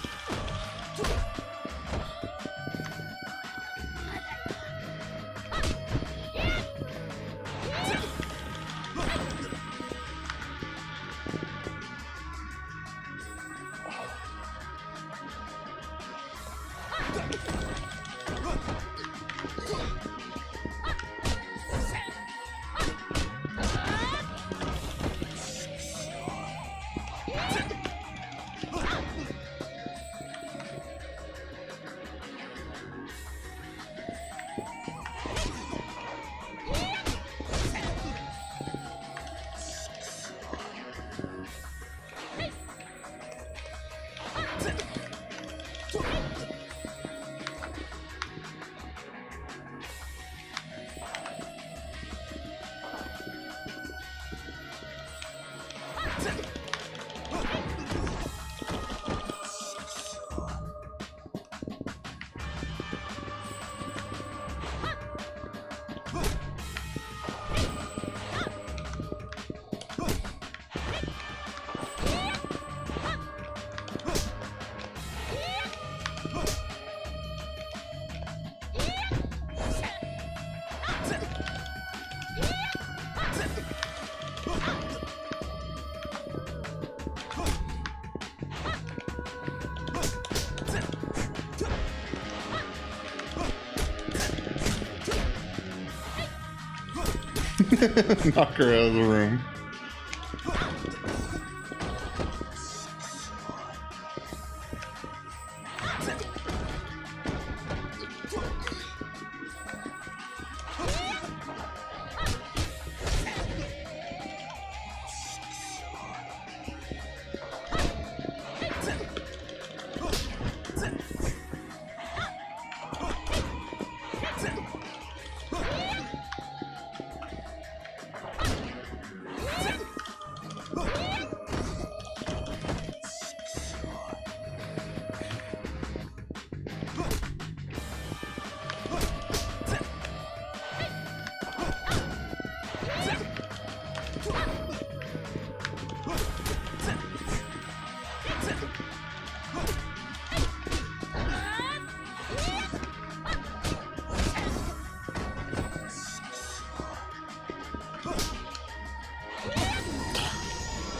Knock her out of the room.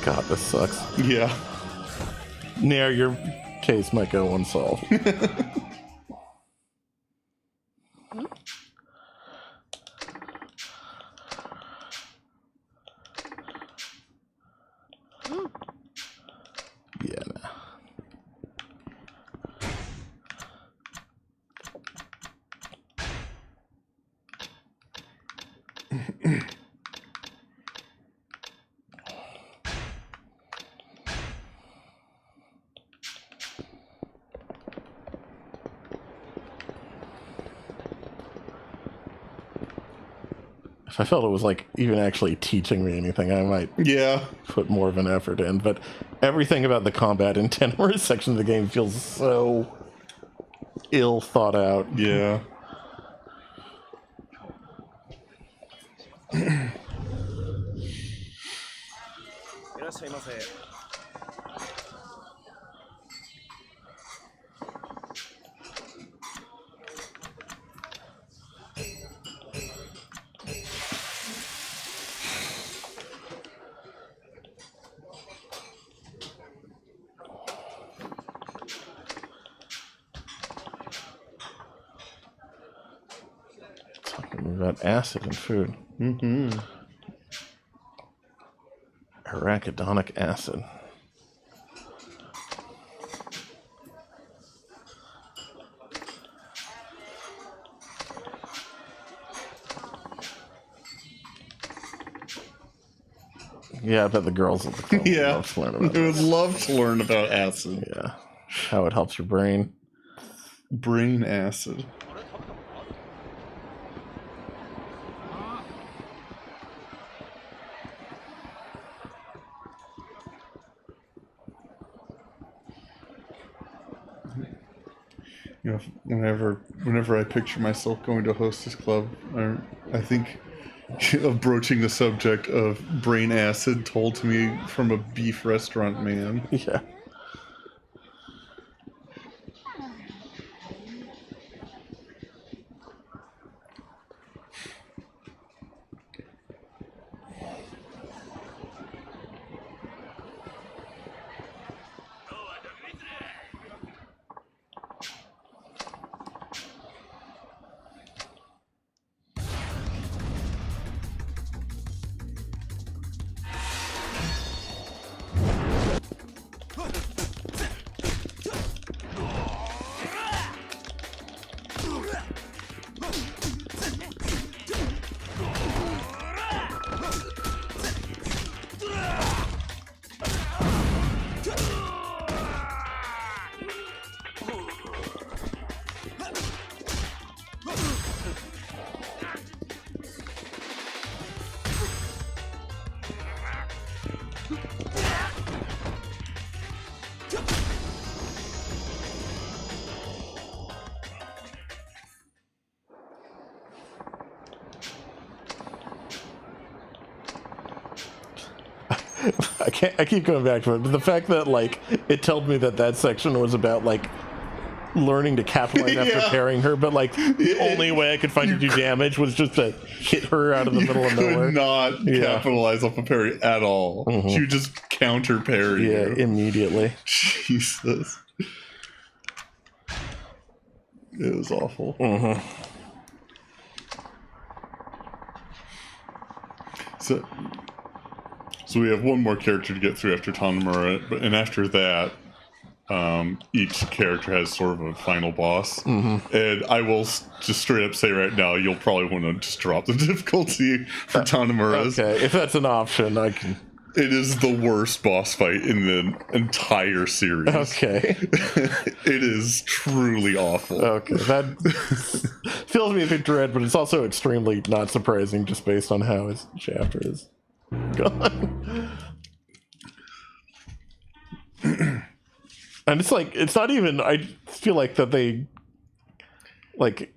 God, this sucks. Yeah. Nair, your case might go unsolved. Yeah, nah. If I felt it was like even actually teaching me anything, I might Yeah. put more of an effort in. But everything about the combat in Tenori's section of the game feels so ill thought out. Yeah. Talking about acid and food. Mm-hmm. Arachidonic acid. Yeah, I bet the girls at the club would Yeah. love to learn about I would this. love to learn about acid. Yeah, how it helps your brain. Brain acid. You know, whenever I picture myself going to Hostess Club, I think of broaching the subject of brain acid told to me from a beef restaurant man. Yeah. I keep going back to it, but the fact that like it told me that section was about like learning to capitalize after Yeah. parrying her, but like the only way I could find to do damage was just to hit her out of the middle of nowhere. Could not capitalize off a parry at all. She would just counter parry. Yeah, you. immediately. Jesus. It was awful. So we have one more character to get through after Tanamura, and after that, each character has sort of a final boss. And I will just straight up say right now, you'll probably want to just drop the difficulty for Tanamura's. Okay, if that's an option, I can. It is the worst boss fight in the entire series. Okay. It is truly awful. Okay, that fills me with dread, but it's also extremely not surprising just based on how his chapter is gone. And it's like, it's not even, I feel like that they, like,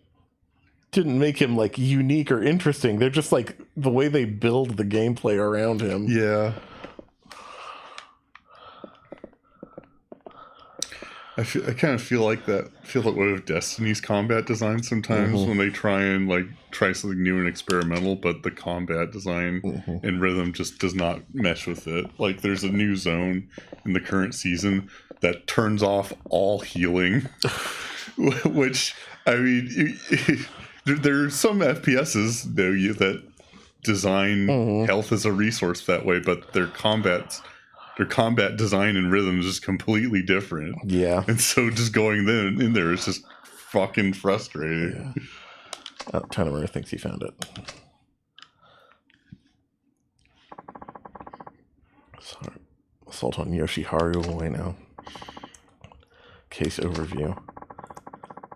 didn't make him, like, unique or interesting. They're just, like, the way they build the gameplay around him. Yeah. I kind of feel like that. Feel like with Destiny's combat design sometimes when they try something new and experimental, but the combat design and rhythm just does not mesh with it. Like there's a new zone in the current season that turns off all healing, which I mean, there's some FPSs that design health as a resource that way, but their combat design and rhythm is just completely different. Yeah. And so just going in there is just fucking frustrating. Yeah. Oh, Tanamura thinks he found it. Sorry. Assault on Yoshiharu Ueno. Case overview.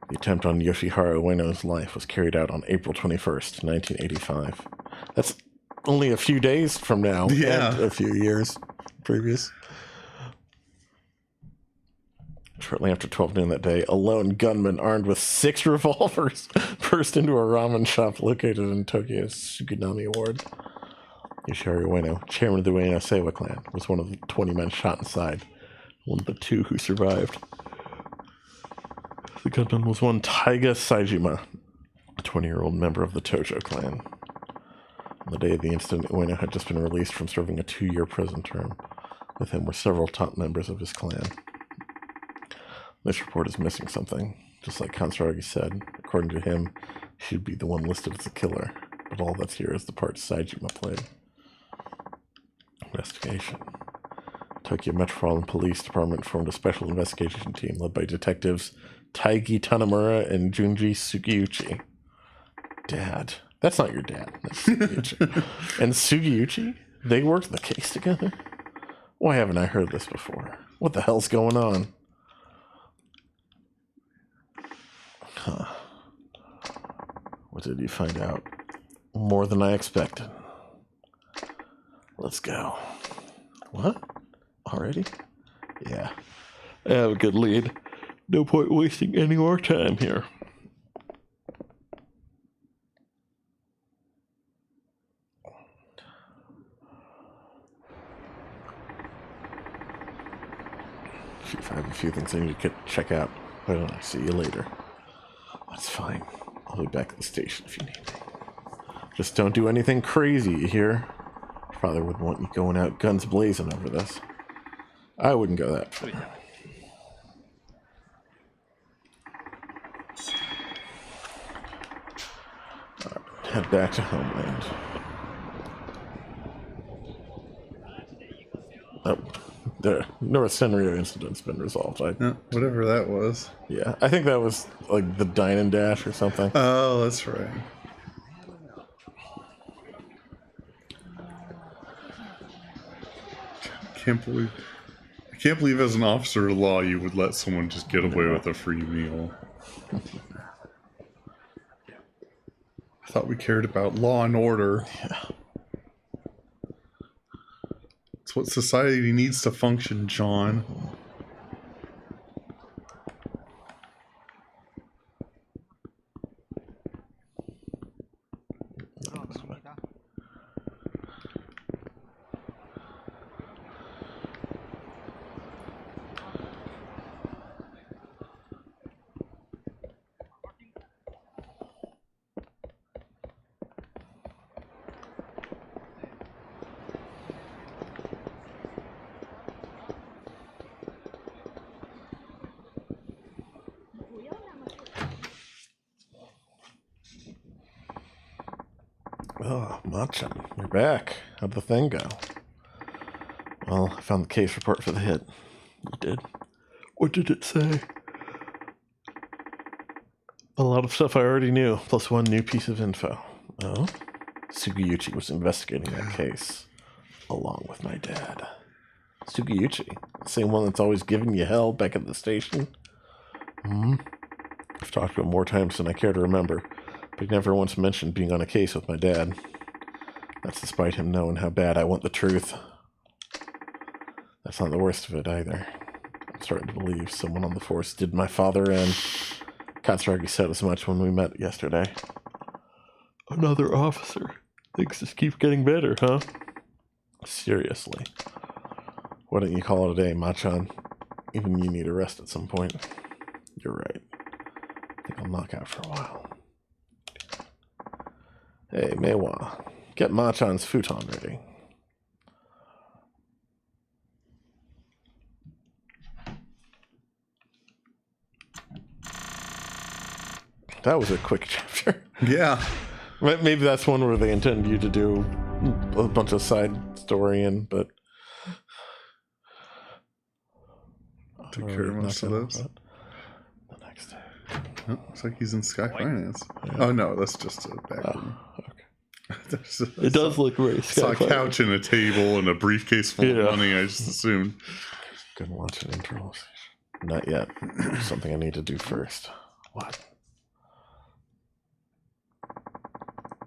The attempt on Yoshiharu Ueno's life was carried out on April 21st, 1985. That's only a few days from now. Yeah. And a few years previous. Shortly after 12 noon that day, a lone gunman armed with 6 revolvers burst into a ramen shop located in Tokyo's Sugunami Ward. Yoshiharu Ueno, chairman of the Ueno Seiwa clan, was one of the 20 men shot inside, one of the 2 who survived. The gunman was one Taiga Saijima, a 20-year-old member of the Tojo clan. On the day of the incident, Ueno had just been released from serving a 2-year prison term. With him were several top members of his clan. This report is missing something. Just like Kansuragi said, according to him, he should be the one listed as the killer. But all that's here is the part Saijima played. Investigation. Tokyo Metropolitan Police Department formed a special investigation team led by detectives Taigi Tanamura and Junji Sugiyuchi. Dad. That's not your dad. That's Sugiyuchi. And Sugiyuchi? They worked the case together? Why haven't I heard this before? What the hell's going on? Huh. What did you find out? More than I expected. Let's go. What? Already? Yeah. I have a good lead. No point wasting any more time here. I have a few things I need to check out. Why don't I see you later? That's fine. I'll be back at the station if you need me. Just don't do anything crazy, you hear? Father wouldn't want you going out guns blazing over this. I wouldn't go that far. Right, head back to Homeland. Oh, the North Senrio incident's been resolved. Whatever that was. Yeah, I think that was like the Dine and Dash or something. Oh, that's right. I can't believe as an officer of law you would let someone just get away with a free meal. I thought we cared about law and order. Yeah. It's what society needs to function, John. Oh, Machan, you're back. How'd the thing go? Well, I found the case report for the hit. You did? What did it say? A lot of stuff I already knew, plus one new piece of info. Oh? Sugiyuchi was investigating that case, along with my dad. Sugiyuchi? The same one that's always giving you hell back at the station? I've talked to him more times than I care to remember, but he never once mentioned being on a case with my dad. That's despite him knowing how bad I want the truth. That's not the worst of it either. I'm starting to believe someone on the force did my father in. Katsuragi said as much when we met yesterday. Another officer. Things just keep getting better, huh? Seriously. Why don't you call it a day, Machan? Even you need a rest at some point. You're right. I think I'll knock out for a while. Hey, Meiwa. Get Machan's futon ready. That was a quick chapter. Yeah. Maybe that's one where they intend you to do a bunch of side story in, but... Took care of most of those. The next day. Oh, looks like he's in Sky Finance. Yeah. Oh, no, that's just a back room. Okay. It does look very Sky Finance. Saw a couch and a table and a briefcase full of money, I just assumed. Gonna launch an internal station. Not yet. Something I need to do first. What?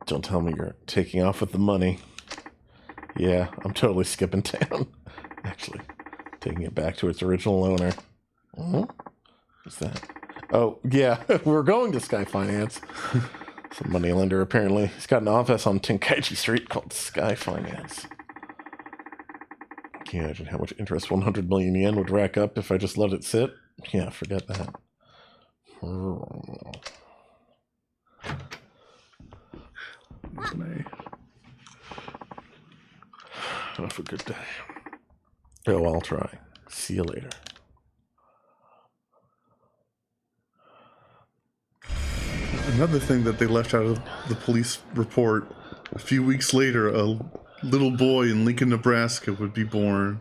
Don't tell me you're taking off with the money. Yeah, I'm totally skipping town. Actually, taking it back to its original owner. What's that? Oh, yeah, we're going to Sky Finance. Some moneylender, apparently. He's got an office on Tenkaichi Street called Sky Finance. Can you imagine how much interest 100 million yen would rack up if I just let it sit? Yeah, forget that. Have a good day. Oh, I'll try. See you later. Another thing that they left out of the police report, a few weeks later, a little boy in Lincoln, Nebraska would be born.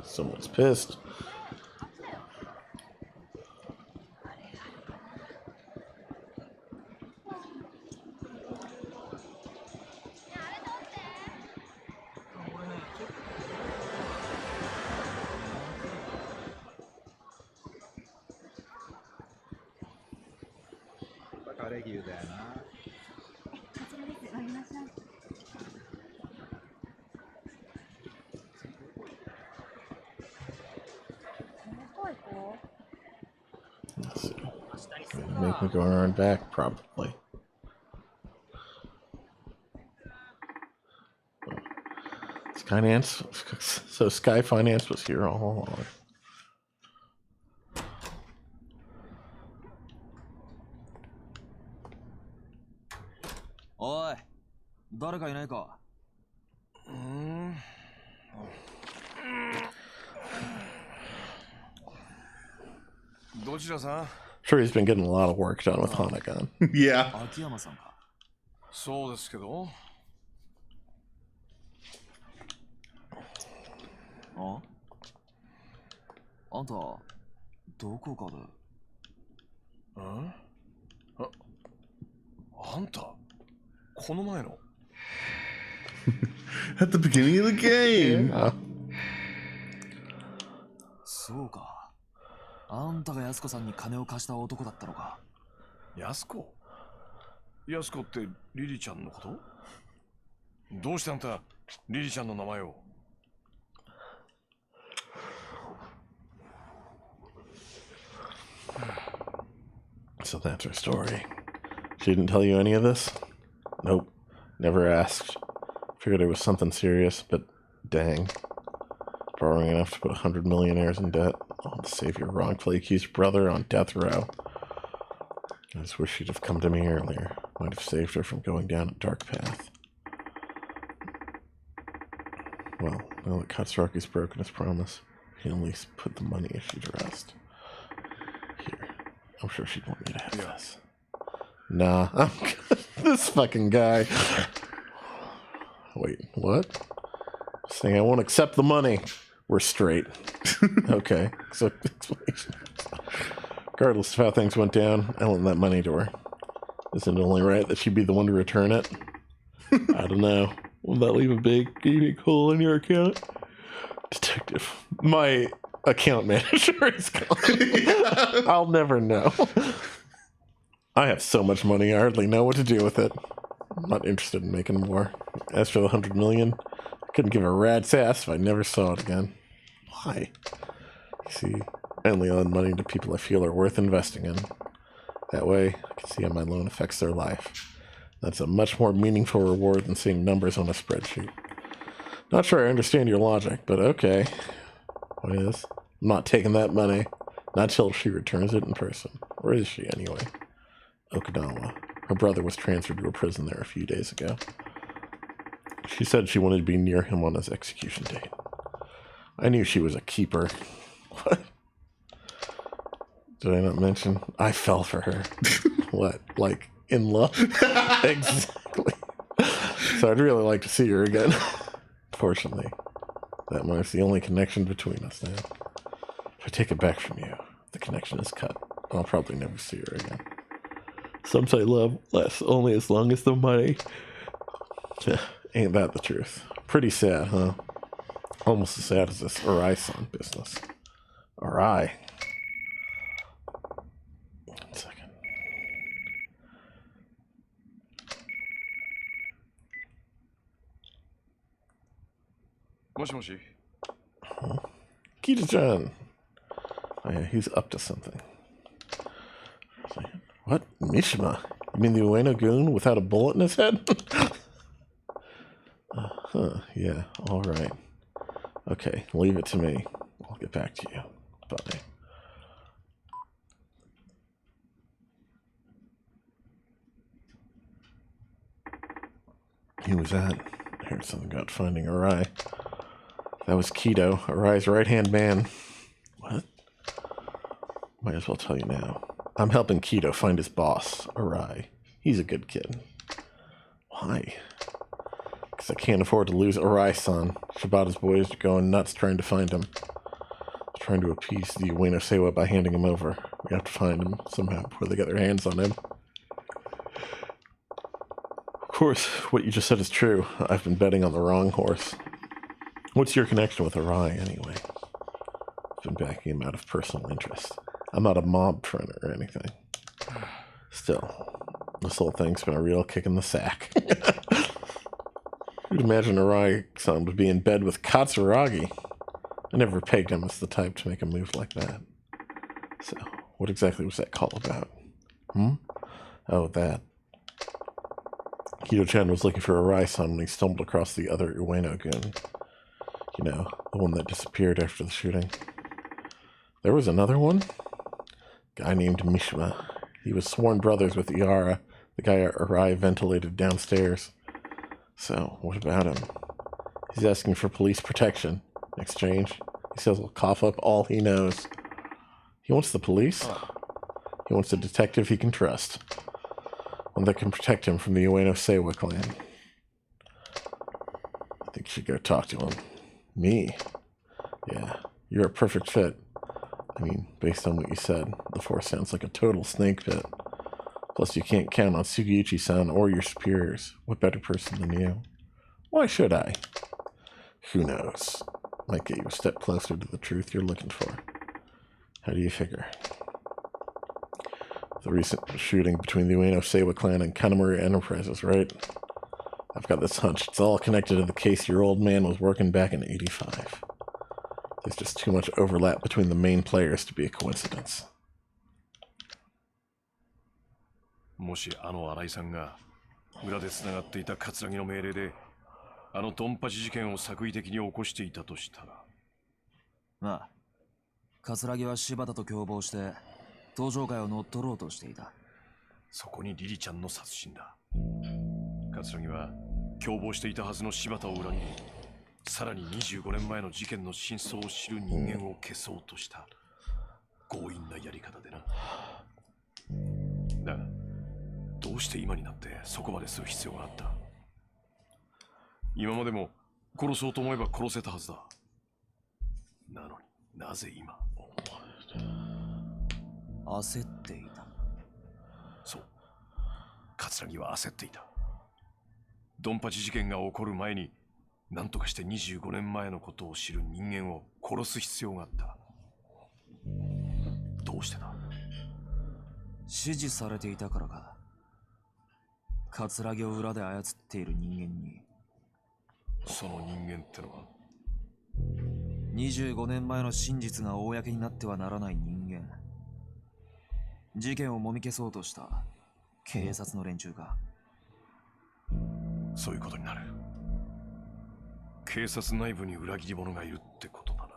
Someone's pissed. Let's see. Make me go around back, probably. Skynance. So Sky Finance was here all along. おい、誰かいないか。どちらさん? Sure, he's been getting a lot of work done with Hanagon. Yeah. 秋山さんか。そうですけど。あんた、どこかで。あんた、この前の。At the beginning of the game. そうか。あんたが安子さんに金を貸した男だったのか。安子ってリリちゃんのこと？どうしてあんた、リリちゃんの名前を？ So that's her story. She didn't tell you any of this? Nope. Never asked. Figured it was something serious, but dang. Borrowing enough to put 100 millionaires in debt. Oh, to save your wrongfully accused brother on death row. I just wish she'd have come to me earlier. Might have saved her from going down a dark path. Well, now that Katsuroki's broken his promise, he can at least put the money issue to rest. Here. I'm sure she'd want me to have this. Nah, I'm good. This fucking guy. Wait, what? Saying I won't accept the money. We're straight. Okay, so explanation. Regardless of how things went down, I lent that money to her. Isn't it only right that she'd be the one to return it? I don't know. Will that leave a big hole in your account? Detective. My account manager is gone. I'll never know. I have so much money, I hardly know what to do with it. I'm not interested in making more. As for the 100 million, I couldn't give a rat's ass if I never saw it again. Why? You see, I only lend money to people I feel are worth investing in. That way, I can see how my loan affects their life. That's a much more meaningful reward than seeing numbers on a spreadsheet. Not sure I understand your logic, but okay. What is? I'm not taking that money. Not till she returns it in person. Where is she, anyway? Okinawa. Her brother was transferred to a prison there a few days ago. She said she wanted to be near him on his execution date. I knew she was a keeper. What? Did I not mention? I fell for her. What? Like, in love? Exactly. So I'd really like to see her again. Fortunately, that marks the only connection between us now. If I take it back from you, the connection is cut. I'll probably never see her again. Some say love lasts only as long as the money. Ain't that the truth? Pretty sad, huh? Almost as sad as this Arai-san business. Arai. 1 second. Moshi. Kita-chan. Oh yeah, he's up to something. What? Mishima? You mean the Ueno goon without a bullet in his head? Yeah, alright. Okay, leave it to me. I'll get back to you. Bye. Who was that? I heard something about finding Arai. That was Kido, Arai's right-hand man. What? Might as well tell you now. I'm helping Kido find his boss, Arai. He's a good kid. Why? Because I can't afford to lose Arai-san. Shibata's boys are going nuts trying to find him. Trying to appease the Ueno Seiwa by handing him over. We have to find him somehow before they get their hands on him. Of course, what you just said is true. I've been betting on the wrong horse. What's your connection with Arai, anyway? I've been backing him out of personal interest. I'm not a mob friend or anything. Still, this whole thing's been a real kick in the sack. You'd imagine Arai-san would be in bed with Katsuragi. I never pegged him as the type to make a move like that. So, what exactly was that call about? Oh, that. Kido-chan was looking for a Rai-san when he stumbled across the other Ueno-gun. You know, the one that disappeared after the shooting. There was another one? Guy named Mishima. He was sworn brothers with Iara, the guy Arai ventilated downstairs. So, what about him? He's asking for police protection. In exchange, he says he'll cough up all he knows. He wants the police? He wants a detective he can trust. One that can protect him from the Ueno Seiwa clan. I think you should go talk to him. Me? Yeah, you're a perfect fit. I mean, based on what you said, the force sounds like a total snake pit. Plus, you can't count on Sugiyuchi-san or your superiors. What better person than you? Why should I? Who knows? Might get you a step closer to the truth you're looking for. How do you figure? The recent shooting between the Ueno Seiwa clan and Kanemaru Enterprises, right? I've got this hunch. It's all connected to the case your old man was working back in '85. There's just too much overlap between the main players to be a coincidence. もしあの新井さんが裏で繋がっていた葛城の命令であのドンパチ事件を作為的に起こしていたとしたら。まあ、葛城は柴田と共謀して登場会を乗っ取ろうとしていた。そこにリリちゃんの殺人だ。葛城は共謀していたはずの柴田を裏切り、さらに25年前の事件の真相を知る人間を消そうとした強引なやり方でな。だがどうして今になってそこまでする必要があった？今までも殺そうと思えば殺せたはずだ。なのになぜ今？焦っていた。そう、葛城は焦っていた。ドンパチ事件が起こる前に何とかして25年前のことを知る人間を殺す必要があった。どうしてだ？指示されていたからか。葛城を裏で操っている人間に。その人間ってのは25年前の真実が公になってはならない人間。事件をもみ消そうとした警察の連中か。そういうことになる。警察内部に裏切り者がいるってことだな。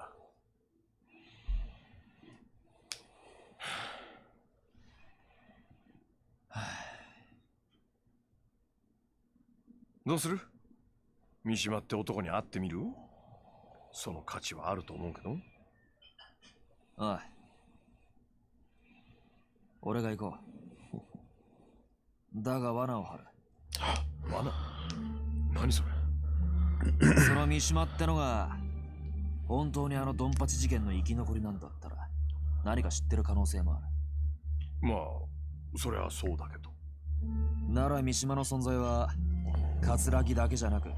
どうする？三島って男に会ってみる？その価値はあると思うけど。ああ、俺が行こう。だが罠を張る。罠？何それ？その三島ってのが本当にあのドンパチ事件の生き残りなんだったら何か知ってる可能性もある。まあそりゃそうだけど。なら三島の存在は葛城だけじゃなく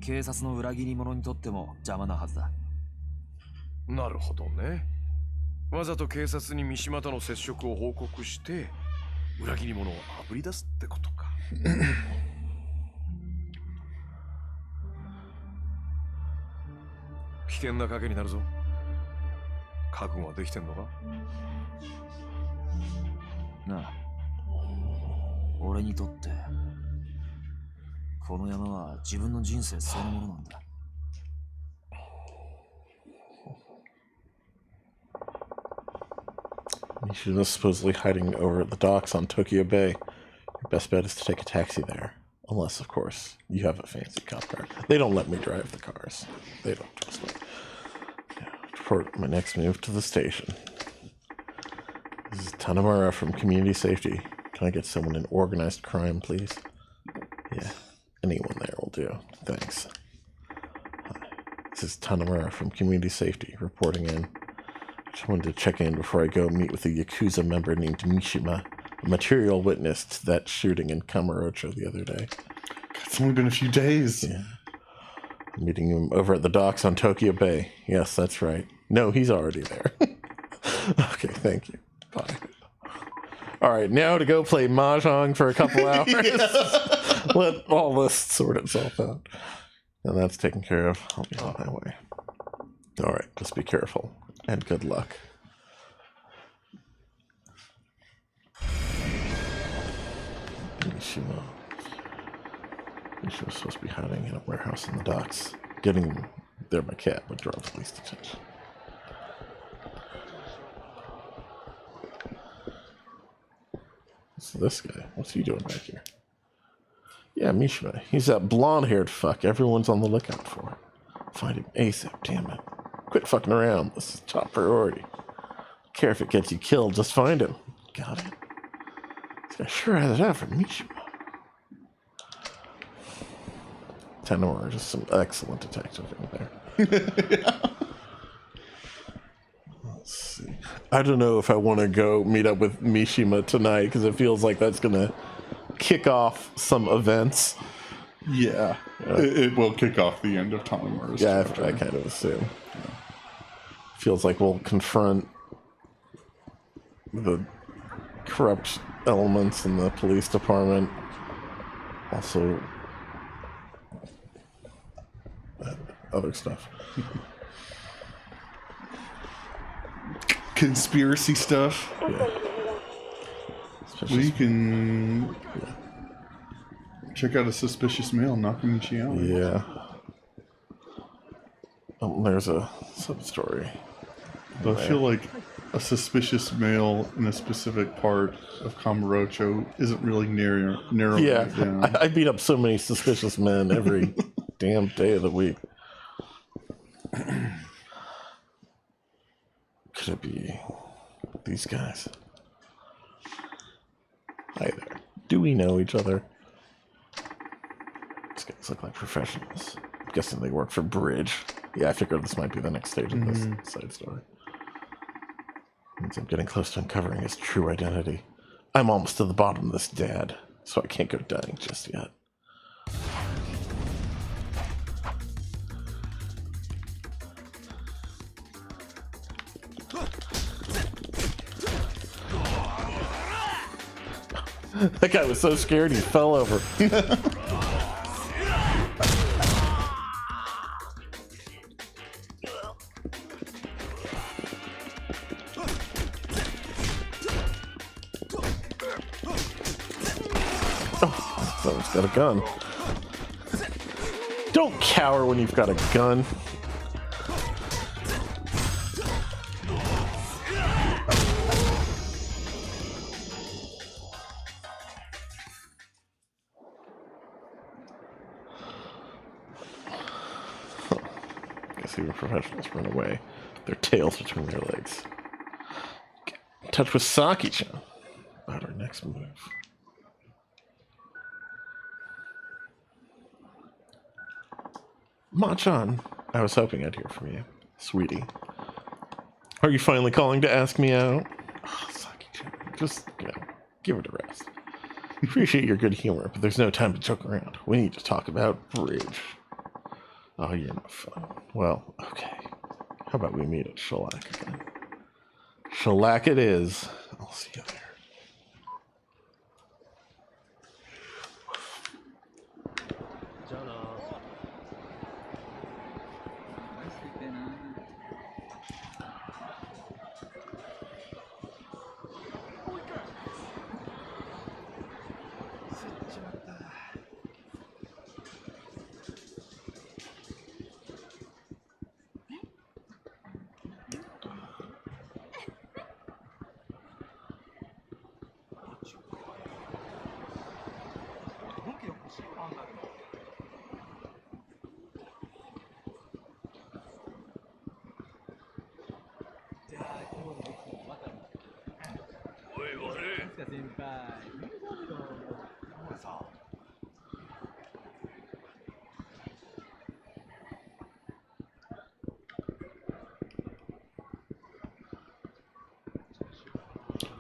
警察の裏切り者にとっても邪魔なはずだ。なるほどね。わざと警察に三島との接触を報告して裏切り者をあぶり出すってことか。危険な賭けになるぞ。覚悟はできてんのか？なあ、俺にとってこの山は自分の人生そのものなんだ。Mishima's supposedly hiding over at the docks on Tokyo Bay. Your best bet is to take a taxi there. Unless, of course, you have a fancy cop car. They don't let me drive the cars. They don't trust me. Yeah, report my next move to the station. This is Tanamura from Community Safety. Can I get someone in organized crime, please? Yeah, anyone there will do. Thanks. Hi. This is Tanamura from Community Safety, reporting in. Just wanted to check in before I go meet with a Yakuza member named Mishima, a material witness to that shooting in Kamurocho the other day. It's only been a few days. Yeah. I'm meeting him over at the docks on Tokyo Bay. Yes, that's right. No, he's already there. Okay, thank you. Bye. All right, now to go play Mahjong for a couple hours. Let all this sort itself out. And that's taken care of. I'll be on my way. All right, just be careful. And good luck. Mishima. Mishima was supposed to be hiding in a warehouse in the docks. Getting there by cab would draw the least attention. What's this guy? What's he doing back here? Yeah, Mishima. He's that blonde-haired fuck everyone's on the lookout for. Find him ASAP, damn it. Quit fucking around. This is top priority. Don't care if it gets you killed, just find him. Got it. This guy sure has it out for Mishima. Tenor, just some excellent detective in there. Let's see. I don't know if I want to go meet up with Mishima tonight because it feels like that's going to kick off some events. Yeah. It will kick off the end of Tanimura's Yeah, chapter. I kind of assume. Yeah. Feels like we'll confront the corrupt elements in the police department. Also, other stuff. Conspiracy stuff. Yeah. We can check out a suspicious mail knocking out. Yeah. Oh, there's a sub-story. But I feel like a suspicious mail in a specific part of Kamurocho isn't really narrowing Yeah, it down. I beat up so many suspicious men every damn day of the week. Could it be these guys? Hi there. Do we know each other? These guys look like professionals. I'm guessing they work for Bridge. Yeah, I figured this might be the next stage of this side story. Means I'm getting close to uncovering his true identity. I'm almost to the bottom of this, Dad, so I can't go dying just yet. That guy was so scared he fell over. Oh, he's got a gun. Don't cower when you've got a gun. Guess even professionals run away, their tails between their legs. Get in touch with Saki-chan about our next move. Machan, I was hoping I'd hear from you, sweetie. Are you finally calling to ask me out? Oh, Saki-chan, just, give it a rest. Appreciate your good humor, but there's no time to joke around. We need to talk about Bridge. Oh, you're no fun. Well, okay. How about we meet at Shellac again? Shellac it is. I'll see you there.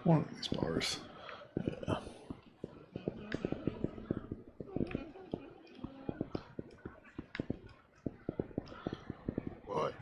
One of these bars. Yeah. What?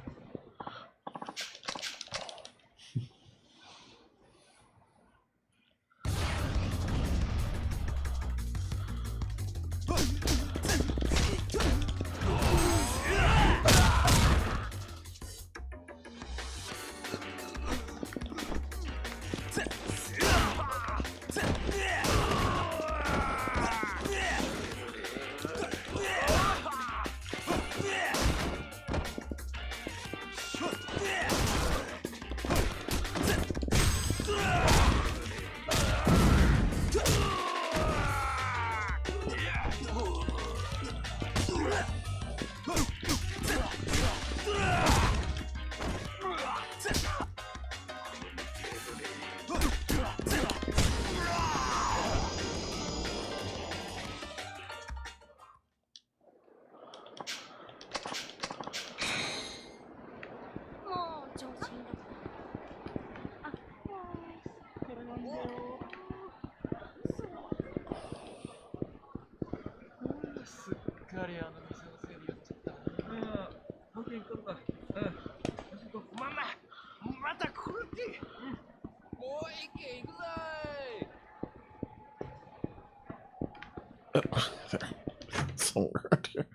Somewhere around here.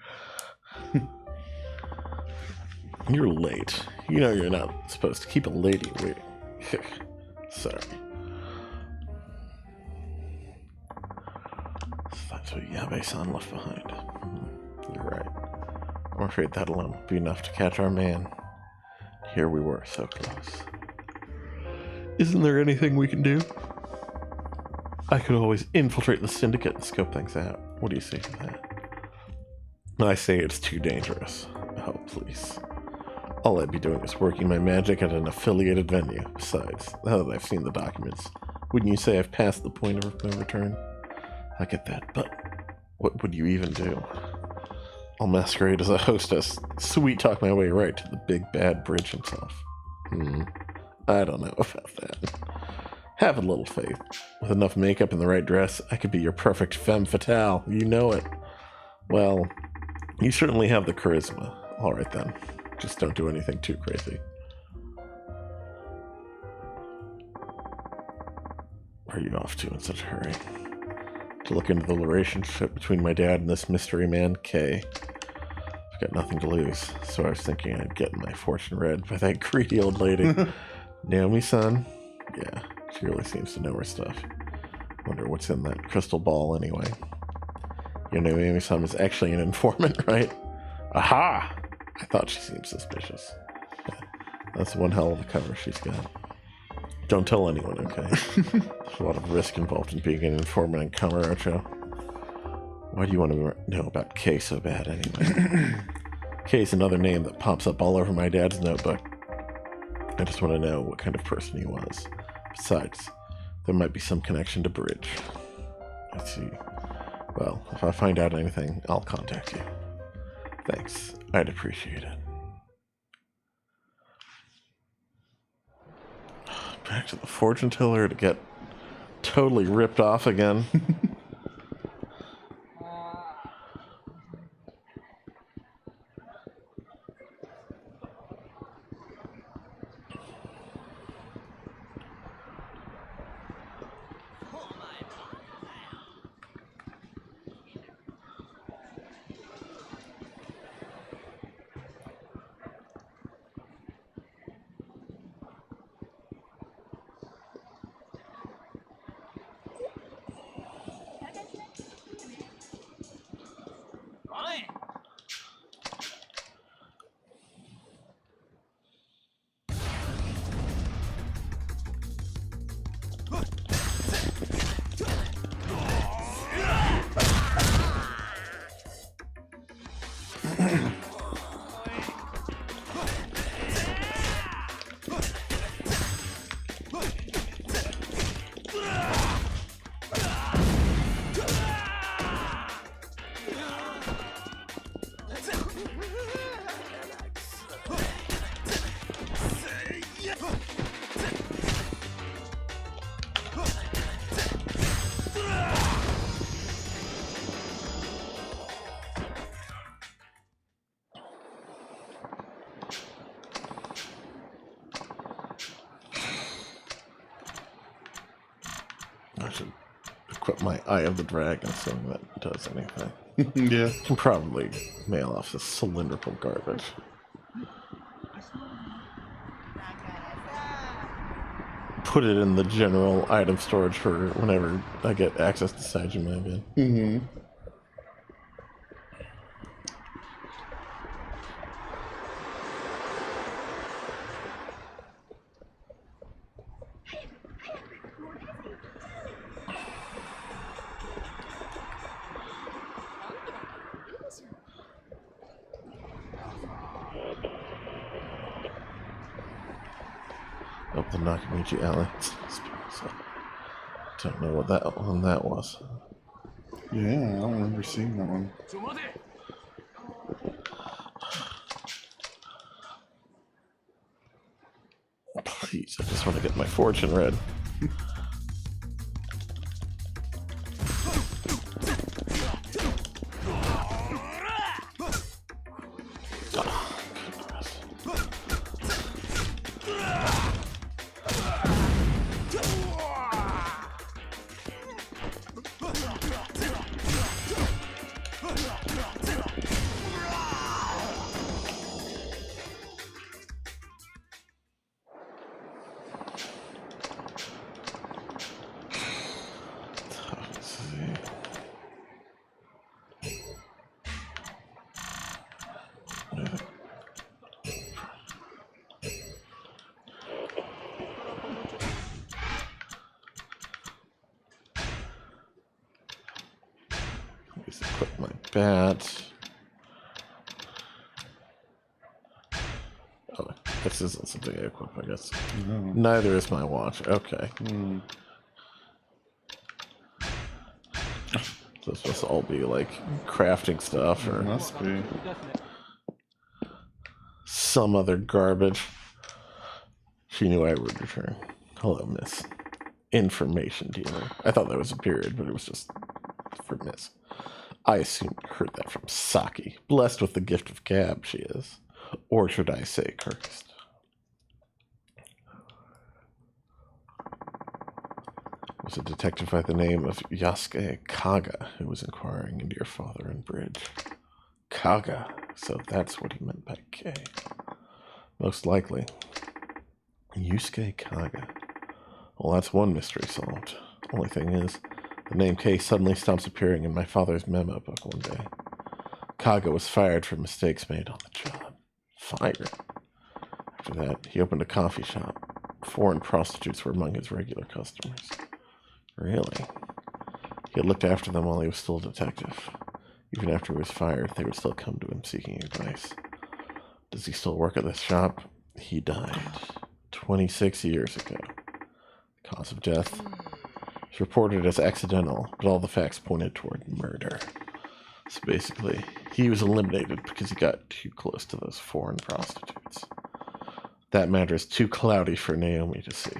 You're late. You know you're not supposed to keep a lady waiting. Sorry. That's what Yabe-san left behind. You're right. I'm afraid that alone would be enough to catch our man. Here we were, so close. Isn't there anything we can do? I could always infiltrate the syndicate and scope things out. What do you say to that? I say it's too dangerous. Oh, please. All I'd be doing is working my magic at an affiliated venue. Besides, now that I've seen the documents, wouldn't you say I've passed the point of no return? I get that, but what would you even do? I'll masquerade as a hostess, sweet talk my way right to the big bad bridge himself. I don't know about that. Have a little faith. With enough makeup and the right dress, I could be your perfect femme fatale. You know it. Well, you certainly have the charisma. All right then. Just don't do anything too crazy. Where are you off to in such a hurry? To look into the relationship between my dad and this mystery man, Kay. I've got nothing to lose, so I was thinking I'd get my fortune read by that greedy old lady. Naomi-san? Yeah, she really seems to know her stuff. Wonder what's in that crystal ball anyway. You know, Naomi-san is actually an informant, right? Aha! I thought she seemed suspicious. Yeah, that's one hell of a cover she's got. Don't tell anyone, okay? There's a lot of risk involved in being an informant in Kamurocho. Why do you want to know about Kay so bad, anyway? Kay's another name that pops up all over my dad's notebook. I just want to know what kind of person he was. Besides, there might be some connection to Bridge. I see. Well, if I find out anything, I'll contact you. Thanks. I'd appreciate it. Back to the fortune teller to get totally ripped off again. I should equip my Eye of the Dragon so that does anything. Yeah. I can probably mail off this cylindrical garbage. Put it in the general item storage for whenever I get access to Saijima again. Mm-hmm. Up the Nakamichi Alley. So, don't know what that one that was. Yeah, I don't remember seeing that one. Please, I just want to get my fortune read. bat. Oh, this isn't something I equip, I guess. No. Neither is my watch. Okay. So it's supposed to all be like crafting stuff or Must be. some other garbage. She knew I would return. Hello, miss. Information dealer. I thought that was a period, but it was just for miss. I assume you heard that from Saki. Blessed with the gift of gab, she is. Or should I say cursed? It was a detective by the name of Yasuke Kaga who was inquiring into your father in Bridge. Kaga, so that's what he meant by K. Most likely. Yusuke Kaga. Well, that's one mystery solved. Only thing is, the name K suddenly stops appearing in my father's memo book one day. Kaga was fired for mistakes made on the job. Fired? After that, he opened a coffee shop. Foreign prostitutes were among his regular customers. Really? He had looked after them while he was still a detective. Even after he was fired, they would still come to him seeking advice. Does he still work at this shop? He died 26 years ago. Cause of death? It's reported as accidental, but all the facts pointed toward murder. So basically, he was eliminated because he got too close to those foreign prostitutes. That matter is too cloudy for Naomi to see.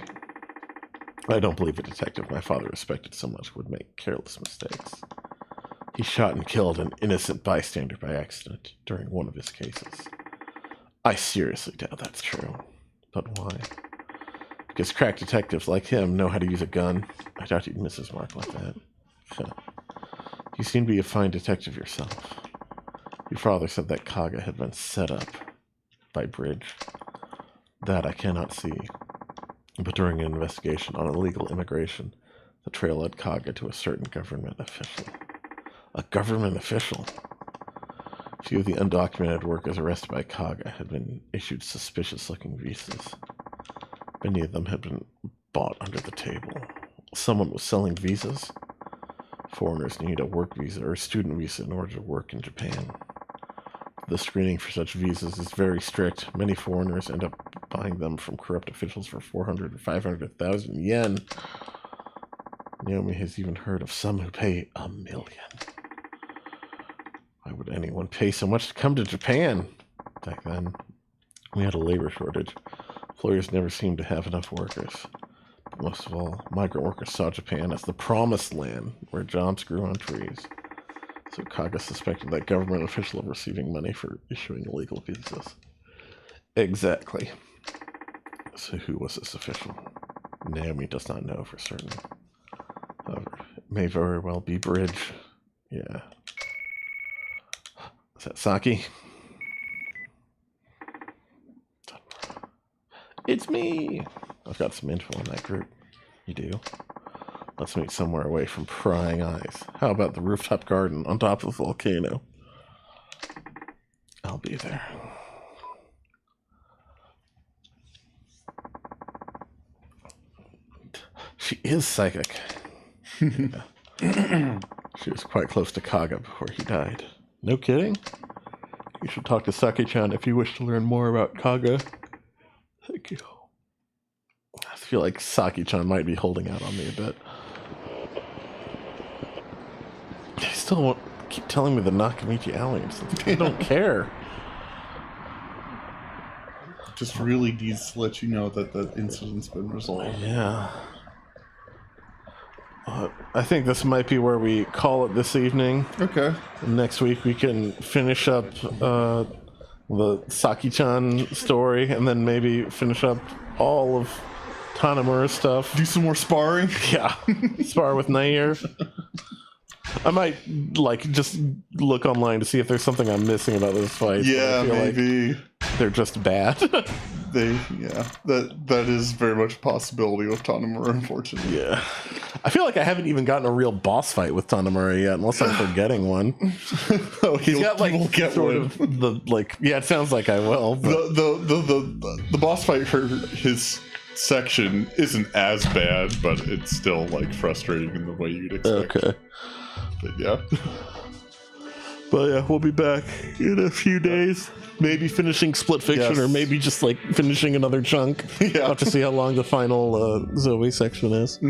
I don't believe a detective my father respected so much would make careless mistakes. He shot and killed an innocent bystander by accident during one of his cases. I seriously doubt that's true. But why? Because crack detectives like him know how to use a gun. I doubt he'd miss his mark like that. You seem to be a fine detective yourself. Your father said that Kaga had been set up by Bridge. That I cannot see. But during an investigation on illegal immigration, the trail led Kaga to a certain government official. A government official? Few of the undocumented workers arrested by Kaga had been issued suspicious-looking visas. Many of them had been bought under the table. Someone was selling visas. Foreigners need a work visa or a student visa in order to work in Japan. The screening for such visas is very strict. Many foreigners end up buying them from corrupt officials for 400 or 500,000 yen. Naomi has even heard of some who pay $1 million. Why would anyone pay so much to come to Japan? Back then, we had a labor shortage. Employers never seemed to have enough workers. But most of all, migrant workers saw Japan as the promised land where jobs grew on trees. So Kaga suspected that government official of receiving money for issuing illegal visas. Exactly. So who was this official? Naomi does not know for certain. However, it may very well be Bridge. Yeah. Is that Saki? It's me! I've got some info on that group. You do? Let's meet somewhere away from prying eyes. How about the rooftop garden on top of the volcano? I'll be there. She is psychic. Yeah. She was quite close to Kaga before he died. No kidding? You should talk to Saki-chan if you wish to learn more about Kaga. Thank you. I feel like Saki-chan might be holding out on me a bit. They still won't keep telling me the Nakamichi aliens. I don't care. Just really needs to let you know that the incident's been resolved. Yeah. I think this might be where we call it this evening. Okay. Next week we can finish up the Saki-chan story and then maybe finish up all of Tanamura's stuff. Do some more sparring? Yeah. Spar with Nair. I might just look online to see if there's something I'm missing about this fight. Yeah, maybe. Like they're just bad. That is very much a possibility with Tanamura, unfortunately. Yeah. I feel like I haven't even gotten a real boss fight with Tanamura yet, unless I'm forgetting one. Oh, He's got we'll get sort one. of yeah, it sounds like I will. But The boss fight for his section isn't as bad, but it's still frustrating in the way you'd expect. okay. But yeah. But yeah, we'll be back in a few days. Maybe finishing Split Fiction, Yes. or maybe just like finishing another chunk. Yeah. I'll have to see how long the final Zoe section is.